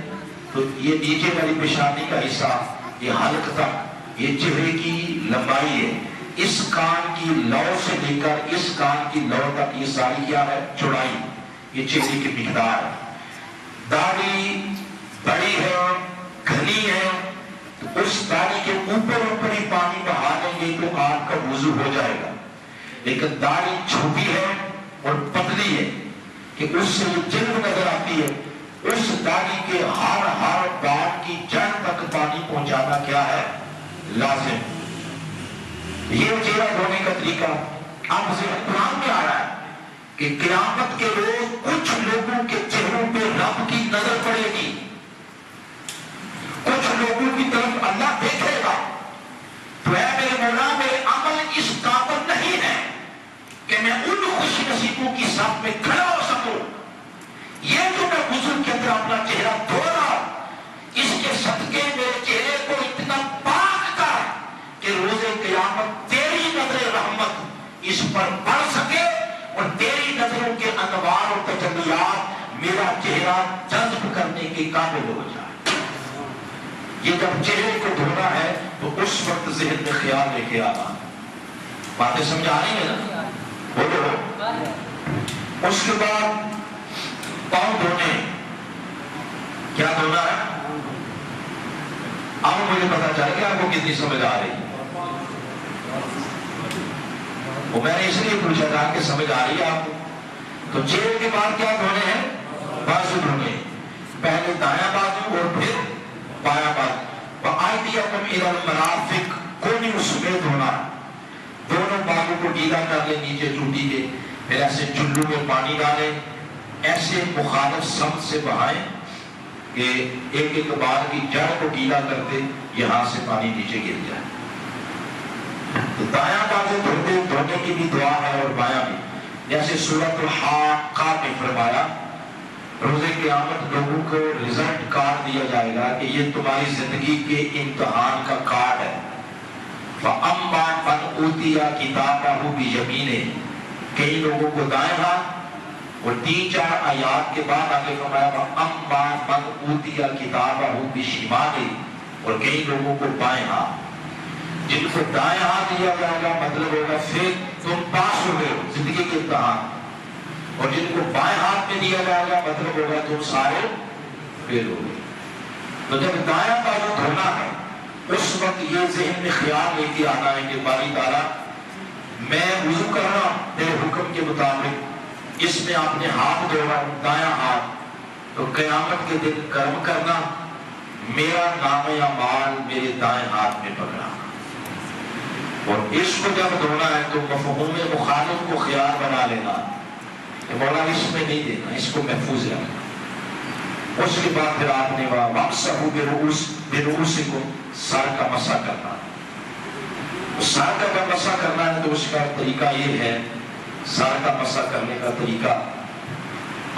A: تو یہ نیچے والی پیشانی کا حصہ، یہ حلق تک، یہ چہرے کی لمبائی ہے۔ اس کان کی لو سے لے کر اس کان کی لو تک یہ ساری کیا ہے؟ چوڑائی، یہ چہرے کی مقدار ہے۔ داڑھی بڑی ہے، گھنی ہے، اس داڑھی کے اوپر ہی پانی بہا دیں گے تو آپ کا وضو ہو جائے گا۔ لیکن داڑھی چھوٹی ہے اور پتلی ہے کہ اس سے یہ جلد نظر آتی ہے، اس داڑھی کے ہر بال کی جڑ تک پانی پہنچانا کیا ہے؟ لازم۔ یہ چہرہ دھونے کا طریقہ اب ذہن قرآن میں آ رہا ہے کہ قیامت کے روز کچھ لوگوں کے چہروں پہ رب کی نظر پڑے گی، کچھ لوگوں کی طرف اللہ دیکھے گا، تو اے میرے مولا میرے عمل اس قابل نہیں ہے کہ میں ان خوش نصیبوں کی صف میں کھڑا ہو سکوں۔ یہ جو میں وضو کے اندر اپنا چہرہ دھو رہا ہوں، اس کے صدقے میرے چہرے کو اتنا پاک کر کہ روز قیامت تیری نظر رحمت اس پر پڑ سکے اور تیری نظروں کے انوار اور تجلیات میرا چہرہ جذب کرنے کے قابل ہو جائے۔ یہ جب چہرے کو دھونا ہے تو اس وقت ذہن میں خیال لے کے آنا۔ باتیں سمجھ آ رہی ہیں نا؟ بولو۔ اس کے بعد پاؤں دھونے، کیا دھونا ہے؟ اب مجھے پتا چل گیا آپ کو کتنی سمجھ آ رہی ہے۔ وہ میں نے اس لیے پوچھا تھا کہ سمجھ آ رہی ہے آپ کو۔ تو چہرے کے بعد کیا دھونے ہیں؟ بازو دھونے، پہلے دایاں بازو اور پھر بایاں بازو۔ وَأَيْدِيَكُمْ إِلَى الْمَرَافِقِ، کونی اس میں دھونا، دونوں بازو کو گیلا کر لیں نیچے چوٹی کے، پھر ایسے چلو میں پانی ڈالیں، ایسے مخالف سمت سے بہائیں کہ ایک ایک بال کی جڑ کو گیلا کرتے یہاں سے پانی نیچے گر جائے۔ تو دایاں بازو دھونے کی بھی دعا ہے اور بایاں بھی، جیسے سورۃ الحاقہ میں فرمایا روز قیامت لوگوں کو رزلٹ کارڈ دیا جائے گا کہ یہ تمہاری زندگی کے امتحان کا کارڈ ہے۔ فَأَمَّا مَنْ أُوتِيَ كِتَابَهُ بِيَمِينِهِ، کئی لوگوں کو دائیں ہاتھ، اور 3-4 آیات کے بعد آگے فرمایا وَأَمَّا مَنْ أُوتِيَ كِتَابَهُ بِشِمَالِهِ، اور کئی لوگوں کو بائیں ہاتھ۔ جن کو دائیں ہاتھ دیا جائے گا مطلب ہوگا پھر تم پاس ہو گئے زندگی کے امتحان، اور جن کو بائیں ہاتھ میں دیا جائے گا مطلب ہوگا تم سارے فیل ہو گئے۔ تو جب دایاں بازو دھونا ہے اس وقت یہ ذہن میں خیال لے کے آنا ہے کہ باری تعالیٰ میں وضو کر رہا ہوں تیرے حکم کے مطابق، اس میں آپ نے ہاتھ دھو رہا ہوں دایاں ہاتھ، تو قیامت کے دن کرم کرنا، میرا نام اعمال میرے دائیں ہاتھ میں پکڑا، اور اس کو جب دھونا ہے تو مفہوم مخالف کو خیال بنا لینا کہ مولا اس میں نہیں دینا، اس کو محفوظ رکھنا۔ اس کے بعد پھر آپ نے وَامْسَحُوا بِرُؤُوسِكُمْ، سر کا مسح کرنا، سر کا جب مسح کرنا ہے تو اس کا طریقہ یہ ہے، سر کا مسح کرنے کا طریقہ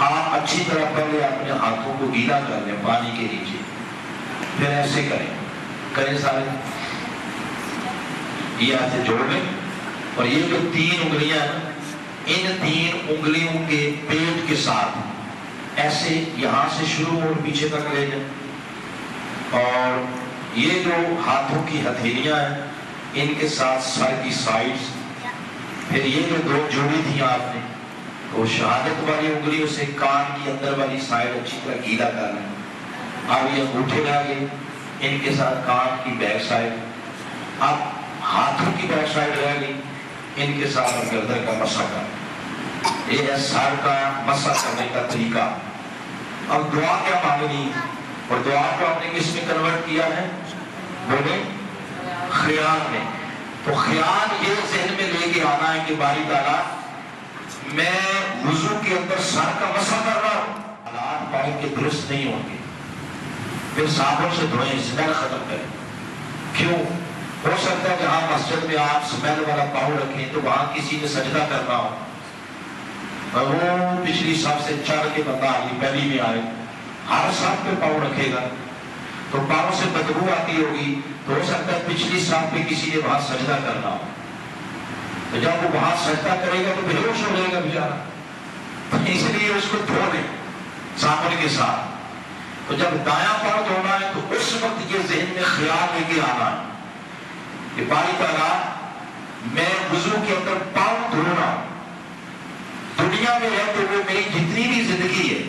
A: آپ اچھی طرح پہلے اپنے ہاتھوں کو گیلا کر لیں پانی کے نیچے، پھر ایسے کریں سارے، یہ ہاتھ جوڑ لیں، اور یہ جو 3 انگلیاں ہیں ان 3 انگلیوں کے پیٹ کے ساتھ ایسے یہاں سے شروع اور پیچھے تک لے جائیں، اور یہ جو ہاتھوں کی ہتھیلیاں ہیں ان کے ساتھ سر کی سائڈز، پھر یہ جو 2 جوڑی تھی آپ نے تو شہادت والی انگلیوں سے کان کی اندر والی سائڈ اچھی طرح گیلا کر لیں۔ اب یہ انگوٹھے رہ گئے ان کے ساتھ کان کی بیک سائڈ، اب ہاتھوں کی بیک سائڈ رہ گئی ان کے ساتھ گردن کا مسح کر، یہ ہے سر کا مسح کرنے کا طریقہ. اب دعا کیا مانگنی، اور دعا کو آپ نے کس میں کنورٹ کیا ہے؟ بولے خیال میں. تو خیال یہ ذہن میں لے کے آنا ہے کہ باری تعالیٰ میں وضو کے اندر سر کا مسح کر رہا ہوں، حالات پاؤں کے درست نہیں ہوں گے، پھر صابن سے دھوئیں، اسمیل ختم کریں. کیوں؟ ہو سکتا ہے جہاں مسجد میں آپ اسمیل والا پاؤں رکھیں تو وہاں کسی نے سجدہ کرنا ہو، اور وہ پچھلی صف سے چڑھ کے بندہ آگے پہلی میں آئے، ہر صف پہ پاؤں رکھے گا تو پاؤں سے بدبو آتی ہوگی، تو ہو سکتا ہے پچھلی صف پہ کسی نے وہاں سجدہ کرنا ہو، تو جب وہ وہاں سجدہ کرے گا تو بے ہوش ہو جائے گا بیچارہ، اس لیے اس کو دھو لیں صابن کے ساتھ. تو جب دایاں پاؤں دھونا ہے تو اس وقت یہ ذہن میں خیال لے کے آنا ہے کہ باری تعالیٰ میں وضو کے اندر پاؤں دھو رہا ہوں، دنیا میں رہتے ہوئے میری جتنی بھی زندگی ہے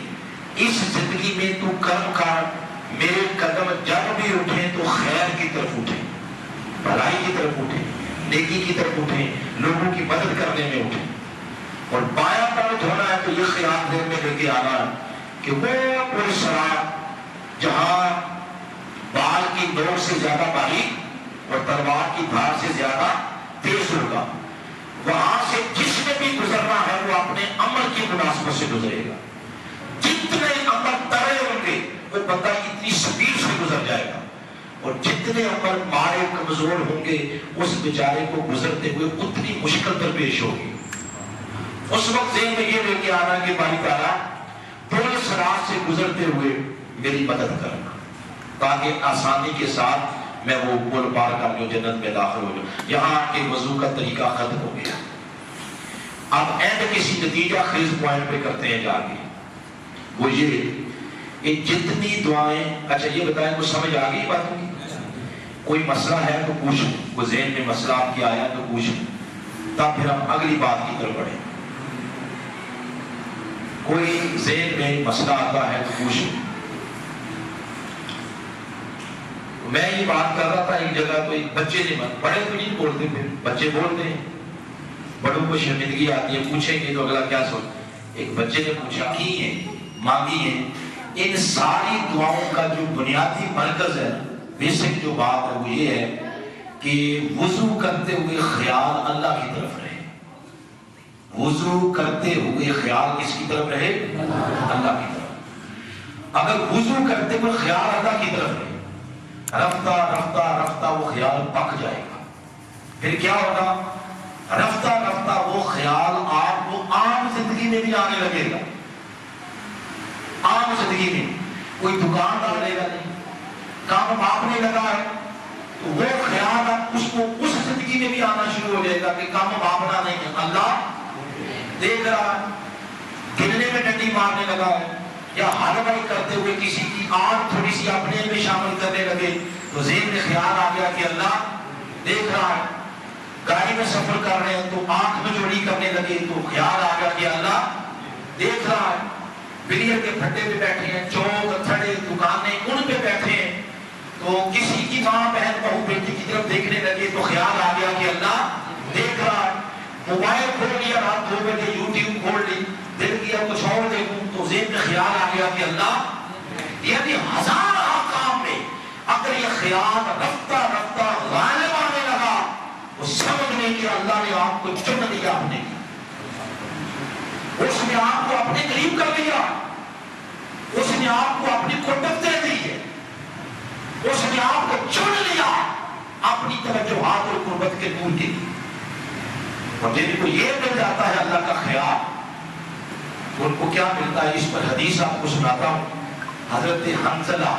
A: اس زندگی میں تو کرم کر، میرے قدم جب بھی اٹھیں تو خیر کی طرف اٹھیں، بھلائی کی طرف اٹھیں، نیکی کی طرف اٹھیں، لوگوں کی مدد کرنے میں اٹھیں. اور بایاں پاؤں دھونا ہے تو یہ خیال ذہن میں لے کے آنا ہے کہ وہ کوئی سراغ جہاں بال کی نوک سے زیادہ باریک اور تلوار کی دھار سے زیادہ تیز ہوگا، وہاں سے جس نے بھی گزرنا ہے وہ اپنے عمل کی مناسبت سے گزرے گا. جتنے عمل ترے ہوں گے وہ بندہ اتنی سپیڈ سے گزر جائے گا، اور جتنے عمل مارے کمزور ہوں گے اس بیچارے کو گزرتے ہوئے اتنی مشکل درپیش ہوگی. اس وقت ذہن میں یہ لے کے آنا کہ باری تعالیٰ پل صراط سے گزرتے ہوئے میری مدد کرنا، تاکہ آسانی کے ساتھ میں وہ پل پار کر جو جنت میں داخل ہو جاؤں. یہاں کے وضو کا طریقہ ختم ہو گیا. اب اینڈ کسی نتیجہ خیز پوائنٹ پہ کرتے ہیں جا کے، وہ یہ جتنی دعائیں. اچھا یہ بتائیں کو سمجھ آ گئی باتوں کی؟ کوئی مسئلہ ہے تو پوچھو، کوئی ذہن میں مسئلہ آپ کی آیا تو پوچھو، تب پھر ہم اگلی بات کی طرف بڑھیں. کوئی ذہن میں مسئلہ آتا ہے تو پوچھو. میں یہ بات کر رہا تھا ایک جگہ تو ایک بچے نے، بڑے تو نہیں بولتے، پھر بچے بولتے ہیں، بڑوں کو شرمندگی آتی ہے، پوچھیں گے تو اگلا کیا سوچ. ایک بچے نے پوچھا کی ہے مانگی ہے، ان ساری دعاؤں کا جو بنیادی مرکز ہے، بیسک جو بات ہے وہ یہ ہے کہ وضو کرتے ہوئے خیال اللہ کی طرف رہے. وضو کرتے ہوئے خیال کس کی طرف رہے؟ اللہ کی طرف. اگر وضو کرتے ہوئے خیال اللہ کی طرف رہے، رفتہ رفتہ رفتہ وہ خیال پک جائے گا. پھر کیا ہوگا؟ رفتہ رفتہ وہ خیال آپ کو عام زندگی میں بھی آنے لگے گا. عام زندگی میں کوئی دکان ڈالے گا نہیں، کام ماپنے لگا ہے تو وہ خیال آپ اس کو اس زندگی میں بھی آنا شروع ہو جائے گا کہ کام ماپنا نہیں ہے، اللہ دیکھ رہا ہے. گرنے میں ڈنڈی مارنے لگا ہے یا حلوائی کرتے ہوئے کسی کی آنکھ تھوڑی سی اپنے میں شامل کرنے لگے تو ذہن میں خیال آ گیا کہ اللہ دیکھ رہا ہے. گاڑی میں سفر کر رہے ہیں تو آنکھ میں چوری کرنے لگے تو خیال آ گیا کہ اللہ دیکھ رہا ہے. بلیئر کے پھٹے پہ بیٹھے ہیں، چوک تھڑے دکانیں ان پہ بیٹھے ہیں تو کسی کی ماں بہن بہو بیٹی کی طرف دیکھنے لگے تو خیال آ گیا کہ اللہ دیکھ رہا ہے. موبائل کھول لیا رات 2 بجے، یوٹیوب کھول لی، دل کیا کچھ اور دیکھوں تو ذہن میں خیال آ گیا کہ اللہ. یعنی ہزار کام میں اگر یہ خیال رفتہ رفتہ غالب آنے لگا وہ سمجھنے کہ اللہ نے آپ کو چن لیا، اپنے اس نے آپ کو اپنے قریب کر لیا، اس نے آپ کو اپنی قربت دے دی ہے، اس نے آپ کو چن لیا اپنی توجہات اور قربت کے نور کے لیے. اور جن کو یہ مل جاتا ہے اللہ کا خیال، ان کو کیا ملتا ہے؟ اس پر حدیث آپ کو سناتا ہوں. حضرت حنظلہ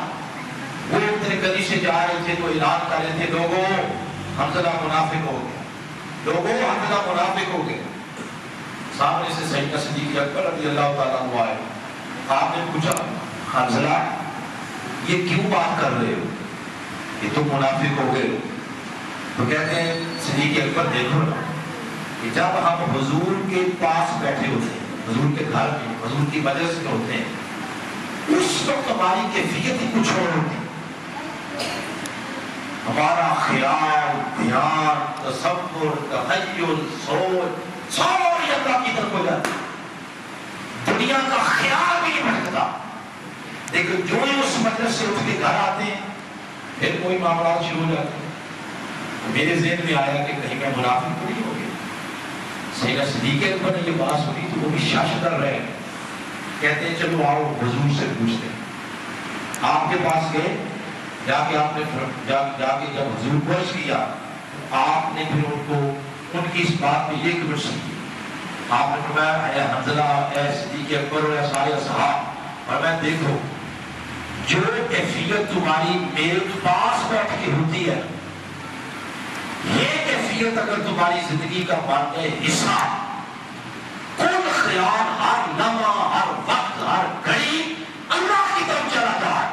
A: وہ اتنے گلی سے جا رہے تھے تو اعلان کر رہے تھے لوگوں حنظلہ منافق ہو گیا، لوگوں حنظلہ منافق ہو گیا. سامنے سے سیدنا صدیق اکبر رضی اللہ تعالیٰ عنہ آئے. آپ نے پوچھا حنظلہ یہ کیوں بات کر رہے ہو، یہ تو منافق ہو گئے. تو کہتے ہیں صدیق اکبر دیکھو نا کہ جب ہم حضور کے پاس بیٹھے ہوتے ہیں، حضور کے گھر میں، حضور کی مجلس میں ہوتے ہیں، اس وقت ہماری کیفیت ہی کچھ اور ہوتی ہے. ہمارا خیال، دھیان، تصور، تخیل، سوچ ساری اللہ کی طرف ہو جاتی ہے. دنیا کا خیال بھی نہیں بھٹکتا، لیکن جو ہی اس مجلس سے اٹھ کے گھر آتے ہیں پھر کوئی معاملات شروع ہو جاتے ہیں۔ میرے ذہن میں آیا کہ کہیں میں منافق تو نہیں ہو گیا۔ سیدنا صدیق اکبر نے یہ بات سنی تو وہ بھی شاشدر رہے، کہتے ہیں چلو آؤ حضور سے پوچھتے ہیں۔ آپ کے پاس گئے، جا کے آپ نے جا کے جب حضور کو عرض کیا، آپ نے پھر ان کو ان کی اس بات میں یہ قبر سنی۔ آپ نے فرمایا اے حنظلہ، اے صدیق اکبر اور اے سارے اصحاب، اور میں دیکھو جو کیفیت تمہاری میرے پاس بیٹھ کے ہوتی ہے، یہ کیفیت اگر تمہاری زندگی کا ماننے حصہ، کل خیال ہر لمحہ، ہر وقت، ہر گھڑی اللہ کی طرف چلا جائے،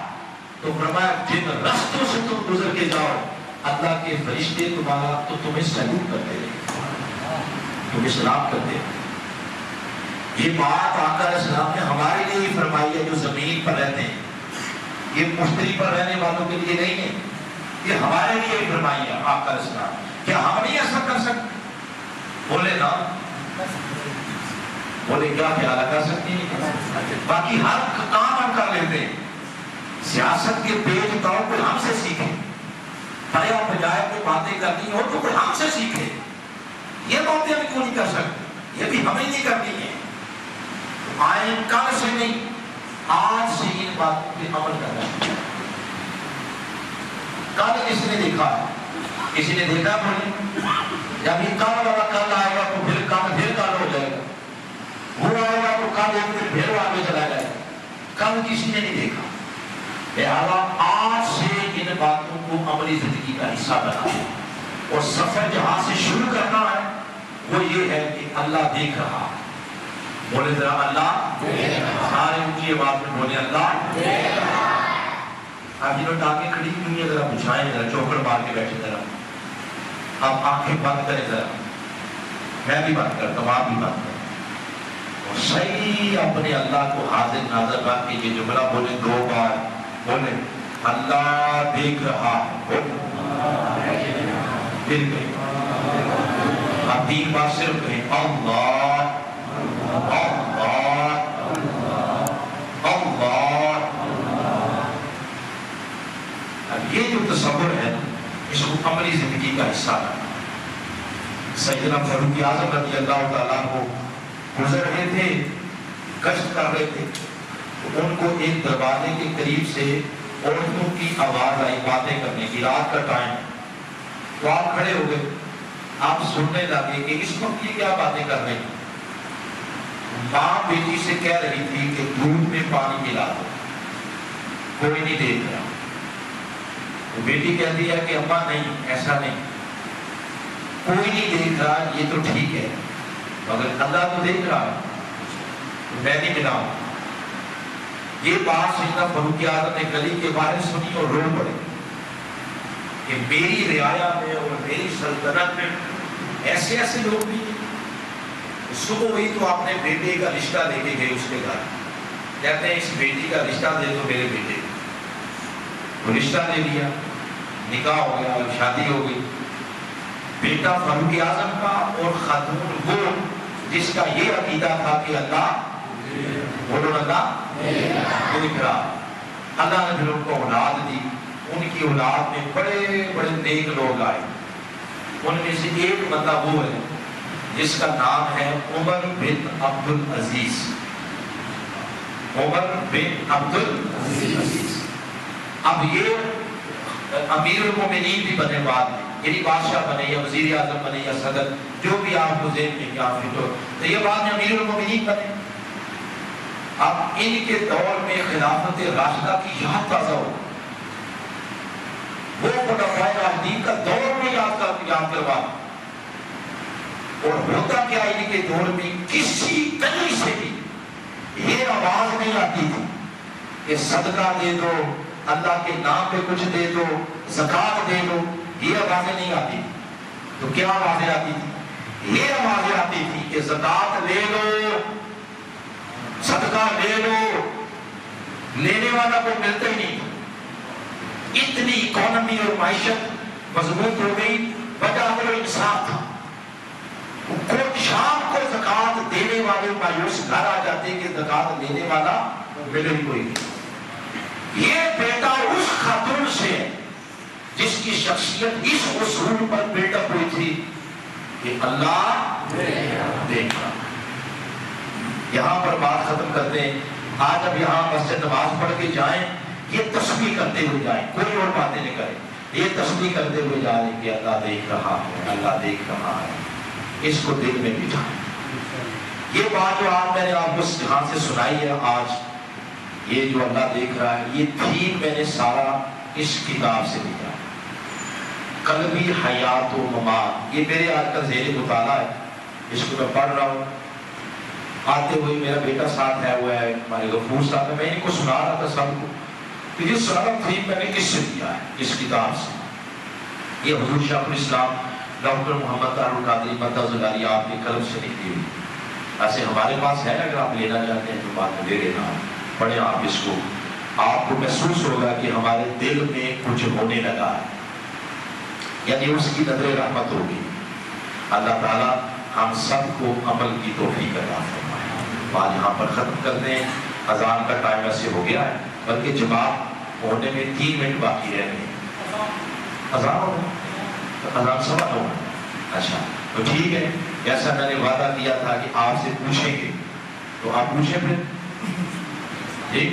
A: تو فرمایا جن رستوں سے تم گزر کے جاؤ اللہ کے فرشتے تمہیں سلوٹ کرتے رہے، تمہیں سلام کرتے رہے۔ یہ بات آقا علیہ السلام نے ہمارے لیے ہی فرمائی ہے جو زمین پر رہتے ہیں، یہ مشتری پر رہنے والوں کے لیے نہیں ہے، یہ ہمارے لیے ہی فرمائی ہے آقا علیہ السلام۔ کیا ہم نہیں ایسا کر سکتے؟ بولے نا، بولے کیا خیال کر سکتے ہیں؟ باقی ہر کام ہم کر لیتے ہیں، سیاست کے پیج اتاؤ کوئی ہم سے سیکھے، بڑے اور بجائے کوئی باتیں کرنی ہو تو کوئی ہم سے سیکھے، یہ باتیں ہم کیوں نہیں کر سکتے؟ یہ بھی ہمیں نہیں کرنی ہے۔ آئیں کل سے نہیں، آج سے ان باتوں پہ عمل کرنا ہے۔ کل کسی نے دیکھا ہے، کسی نے دیکھا بولے جب یہ کل والا کل آئے گا تو پھر کل ہو جائے گا، وہ آئے گا تو کل ایک دن پھر آگے چلا جائے گا، کل کسی نے نہیں دیکھا۔ لہٰذا آج سے ان باتوں کو عملی زندگی کا حصہ بنانا، اور سفر جہاں سے شروع کرنا ہے وہ یہ ہے کہ اللہ دیکھ رہا۔ بولے ذرا اللہ، سارے اونچی آواز میں بولے اللہ۔ اب جنہوں ٹانگیں کھڑی ہوئی ہیں ذرا بچھائیں، ذرا چوکڑ مار کے بیٹھے، ذرا آپ آنکھیں بند کریں، ذرا میں بھی بند کرتا ہوں، آپ بھی بند کریں، اور صحیح اپنے اللہ کو حاضر ناظر رکھ کے یہ جملہ بولے 2 بار، بولے اللہ دیکھ رہا ہے، پھر کہیں آپ 3 بار صرف کہیں اللہ اللہ اللہ۔ اب یہ جو تصور ہے اس کو عملی زندگی کا حصہ ہے۔ سیدنا فاروق اعظم رضی اللہ تعالیٰ کو گزر رہے تھے، گشت کر رہے تھے، تو ان کو ایک دروازے کے قریب سے عورتوں کی آواز آئی باتیں کرنے کی، رات کا ٹائم، تو آپ کھڑے ہو گئے، آپ سننے لگے کہ اس وقت یہ کیا باتیں کر رہے ہیں۔ ماں بیٹی سے کہہ رہی تھی کہ دودھ میں پانی ملا دو، کوئی نہیں دیکھ رہا۔ تو بیٹی کہتی ہے کہ اماں نہیں، ایسا نہیں، کوئی نہیں دیکھ رہا، یہ تو ٹھیک ہے، مگر اللہ تو دیکھ رہا ہے، میں نہیں ملاؤں۔ یہ بات سیدنا فاروق اعظم نے گلی کے باہر سنی اور رو پڑے کہ میری رعایا میں اور میری سلطنت میں ایسے ایسے لوگ بھی ہیں۔ صبح ہوئی تو اپنے بیٹے کا رشتہ لے کے گئے اس کے گھر، کہتے ہیں اس بیٹی کا رشتہ دے دو میرے بیٹے کو۔ وہ رشتہ دے دیا، نکاح ہو گیا، شادی ہو گئی۔ بیٹا فاروق اعظم کا اور خاتون وہ جس کا یہ عقیدہ تھا کہ اللہ، بولو اللہ دیکھ رہا۔ اللہ نے پھر ان کو اولاد دی، ان کی اولاد میں بڑے بڑے نیک لوگ آئے۔ ان میں سے ایک بندہ وہ ہے جس کا نام ہے عمر بن عبد العزیز۔ عمر بن عبد العزیز اب یہ امیر المومنین بھی بنے بعد میں، یعنی بادشاہ بنے یا وزیر اعظم بنے یا صدر، جو بھی آپ کو ذہن میں کیا فٹ ہو، تو یہ بعد میں امیر المومنین بنے۔ اب ان کے دور میں خلافت راشدہ کی یاد تازہ ہو، وہ خلفائے راشدین کا دور میں یاد کروا، اور ہوتا کیا ان کے دور میں کسی کہیں سے بھی یہ آواز نہیں آتی تھی کہ صدقہ دے دو، اللہ کے نام پہ کچھ دے دو، زکوٰۃ دے دو، یہ آوازیں نہیں آتی تھی۔ تو کیا آوازیں آتی تھی؟ یہ آوازیں آتی تھی کہ زکوٰۃ لے لو، صدقہ لے لو، لینے والا کو ملتا ہی نہیں۔ اتنی اکانومی اور معیشت مضبوط ہو گئی، وجہ وہ انصاف تھا۔ شام کو زکوٰۃ دینے والے مایوس گھر آ جاتے کہ زکات لینے والا ملے ہی کوئی نہیں. یہ بیٹا اس خاتون سے جس کی شخصیت اس اصول پر بلڈ اپ ہوئی تھی کہ اللہ دیکھ رہا. یہاں پر بات ختم کرتے ہیں. آج اب یہاں مسجد نماز پڑھ کے جائیں, یہ تسبیح کرتے ہوئے جائیں, کوئی اور باتیں نہیں کریں, یہ تسبیح کرتے ہوئے جا رہے کہ اللہ دیکھ رہا ہے, اللہ دیکھ رہا ہے. اس کو دل میں بٹھائیں. یہ بات جو آج میں نے آپ کو یہاں سے سنائی ہے, آج یہ جو اللہ دیکھ رہا ہے, یہ تھیم میں نے سارا اس کتاب سے لکھا ہے, قلبی حیات و ممات. یہ میرے آج کا زیر مطالعہ ہے, اس کو میں پڑھ رہا ہوں. آتے ہوئے میرا بیٹا ساتھ ہے ہوا ہے, ہمارے غفور صاحب ہے, میں ان کو سنا رہا تھا سب کو کہ یہ سارا تھیم میں نے کس سے دیا ہے, اس کتاب سے. یہ حضور شیخ الاسلام ڈاکٹر محمد طاہر القادری مدد ذلالی آپ کے قلم سے لکھی ہوئی. ایسے ہمارے پاس ہے, اگر آپ لینا چاہتے ہیں تو بات دے دینا, پڑھیں آپ اس کو. آپ کو محسوس ہوگا کہ ہمارے دل میں کچھ ہونے لگا ہے, یعنی اس کی نظر رحمت ہوگی. اللہ تعالیٰ ہم سب کو عمل کی توفیق عطا فرمائے. آج یہاں پر ختم کرتے ہیں, اذان کا ٹائم ایسے ہو گیا ہے, بلکہ جواب ہونے میں 3 منٹ باقی رہ گئے. اذان ہو گیا, اذان 9:15. اچھا تو ٹھیک ہے, جیسا میں نے وعدہ کیا تھا کہ آپ سے پوچھیں گے تو آپ پوچھیں پھر. ٹھیک,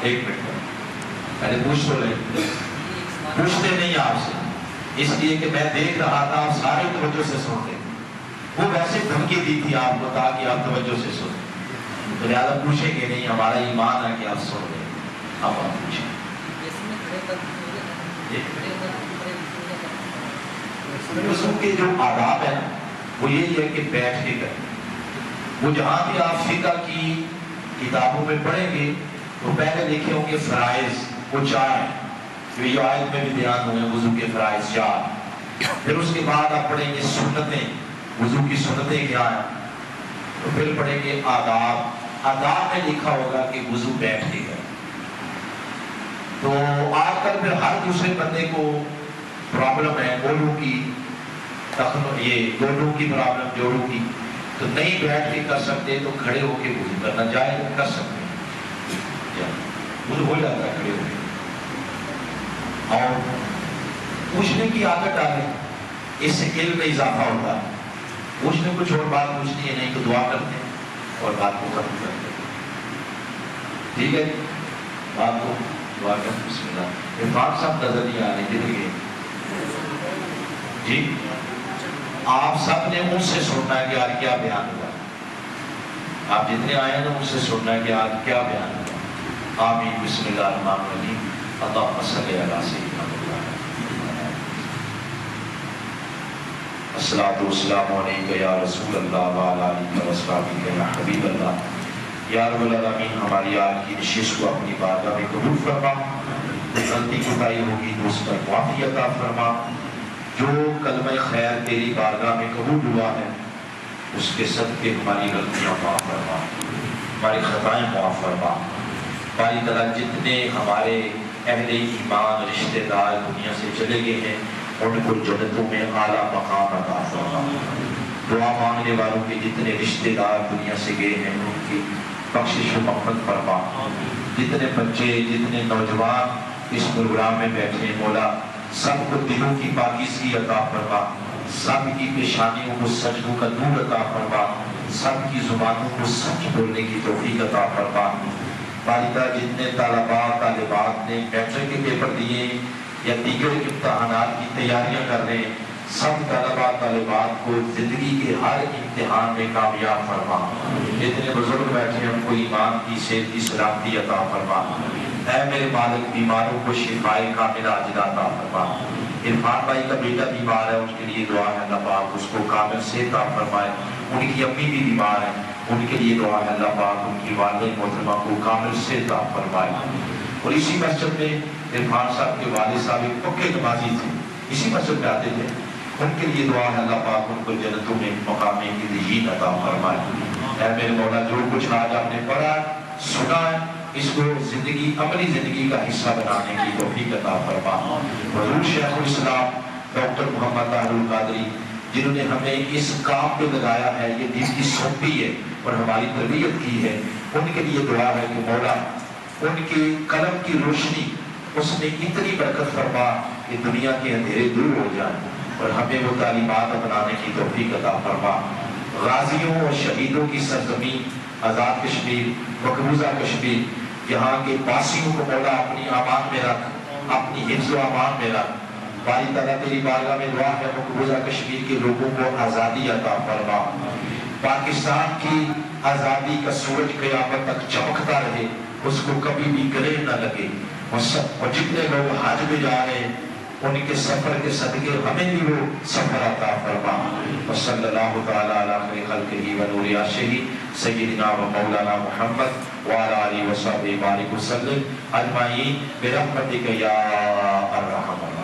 A: 1 منٹ پہلے پوچھ تو لیں. پوچھتے نہیں آپ سے, اس لیے کہ میں دیکھ رہا تھا آپ سارے توجہ سے سنتے. وہ ویسے دھمکی دی تھی آپ کو تاکہ آپ توجہ سے سنیں, تو لہٰذا پوچھیں گے نہیں, ہمارا ایمان ہے کہ آپ سن لیں. اب آپ پوچھیں. وضو کے جو آداب ہیں وہ یہی ہے کہ بیٹھ کے کریں. وہ جہاں بھی آپ فقہ کی کتابوں میں پڑھیں گے تو پہلے لکھے ہوں گے فرائض, وہ 4 ہیں جو یہ آیت میں بھی بیان ہوئے, وضو کے فرائض 4. پھر اس کے بعد آپ پڑھیں گے سنتیں, وضو کی سنتیں کیا ہیں, تو پھر پڑھیں گے آداب. آداب میں لکھا ہوگا کہ وضو بیٹھ کے کریں. تو آج کل پھر ہر دوسرے بندے کو پرابلم ہے گولوں کی, یہ گولوں کی پرابلم, جوڑوں کی, تو نہیں بیٹھ کے کر سکتے تو کھڑے ہو کے وضو کرنا جائے تو کر سکتے ہیں, وضو ہو جاتا ہے کھڑے ہو کے. اور پوچھنے کی عادت ڈالیں, اس سے علم میں اضافہ ہوتا ہے. پوچھنے کچھ اور بات پوچھنی ہے, نہیں تو دعا کرتے ہیں اور بات کو ختم کرتے ہیں. ٹھیک ہے, بات کو دعا کرتے. بسم اللہ. عرفان صاحب نظر نہیں آ رہے, کدھر گئے جی؟ آپ سب نے مجھ سے سننا ہے کہ آج کیا بیان ہوا. آپ جتنے آئے ہیں نا مجھ سے سننا ہے کہ آج کیا بیان ہوا. آمین. بسم اللہ الرحمن الرحیم. اللہم صلی علی سیدنا محمد. الصلاۃ والسلام علیک یا رسول اللہ وعلی آلہ وصحبہ یا حبیب اللہ. یا رب العالمین, ہماری آج کی نشست کو اپنی بارگاہ میں قبول فرما. غلطی کوتاہی ہوگی تو اس پر معافی عطا فرما. جو کلمہ خیر تیری بارگاہ میں قبول ہوا ہے اس کے صدقے ہماری غلطیاں معاف فرما, ہماری خطائیں معاف فرما. باری تعالیٰ جتنے ہمارے اہل ایمان رشتہ دار دنیا سے چلے گئے ہیں ان کو جنتوں میں اعلیٰ مقام عطا فرما. دعا مانگنے والوں کے جتنے رشتہ دار دنیا سے گئے ہیں ان کی بخشش و مغفرت فرما. جتنے بچے, جتنے نوجوان اس پروگرام میں بیٹھے ہیں مولا, سب کو دلوں کی پاکیزگی عطا فرما, سب کی پیشانیوں کو سجدوں کا نور عطا فرما, سب کی زبانوں کو سچ بولنے کی توفیق عطا فرما. والدہ جتنے طالبات طالبات نے میٹرک کے پیپر دیے یا دیگر امتحانات کی تیاریاں کر رہے ہیں, سب طالبات طالبات کو زندگی کے ہر امتحان میں کامیاب فرما. جتنے بزرگ بیٹھے ہیں ان کو ایمان کی, صحت کی سلامتی عطا فرما. اے میرے مالک, بیماروں کو شفائے کاملہ عاجلہ عطا فرما. عرفان بھائی کا بیٹا بیمار ہے, اس کے لیے دعا ہے اللہ پاک اس کو کامل صحت عطا فرمائے. ان کی امی بھی بیمار ہیں, ان کے لیے دعا ہے اللہ پاک ان کی والدہ محترمہ کو کامل صحت عطا فرمائے. اور اسی مسجد میں عرفان صاحب کے والد صاحب ایک پکے نمازی تھے, اسی مسجد میں آتے تھے, ان کے لیے دعا ہے اللہ پاک ان کو جنتوں میں مقام عزت عطا فرمائے. اے میرے مولا, جو کچھ آج آپ نے پڑھا سنا ہے اس کو زندگی, عملی زندگی کا حصہ بنانے کی توفیق عطا فرما. حضور شیخ الاسلام ڈاکٹر محمد طاہر القادری جنہوں نے ہمیں اس کام پہ لگایا ہے، یہ دین کی سونپی ہے اور ہماری تربیت کی ہے، ان کے لیے دعا ہے کہ مولا ان کی قلم کی روشنی اس میں اتنی برکت فرما کہ دنیا کے اندھیرے دور ہو جائیں اور ہمیں وہ تعلیمات اپنانے کی توفیق عطا فرما۔ غازیوں اور شہیدوں کی سرزمین آزاد کشمیر، مقبوضہ کشمیر، یہاں کے باسیوں کو مولا اپنی امان میں رکھ، اپنی حفظ و امان میں رکھ۔ باری تعالیٰ تیری بارگاہ میں دعا ہے مقبوضہ کشمیر کے لوگوں کو آزادی عطا فرما، پاکستان کی آزادی کا سورج قیامت تک چمکتا رہے، اس کو کبھی بھی گرے نہ لگے، اور جتنے لوگ حج میں جا رہے ہیں ان کے سفر کے صدقے ہمیں بھی وہ سفر عطا فرما۔ وصلی اللہ تعالی علی خیر خلقہ و نور عرشہ سیدنا و مولانا محمد وعلی آلہ وصحبہ بارک وسلم اجمعین برحمتک یا ارحم الراحمین۔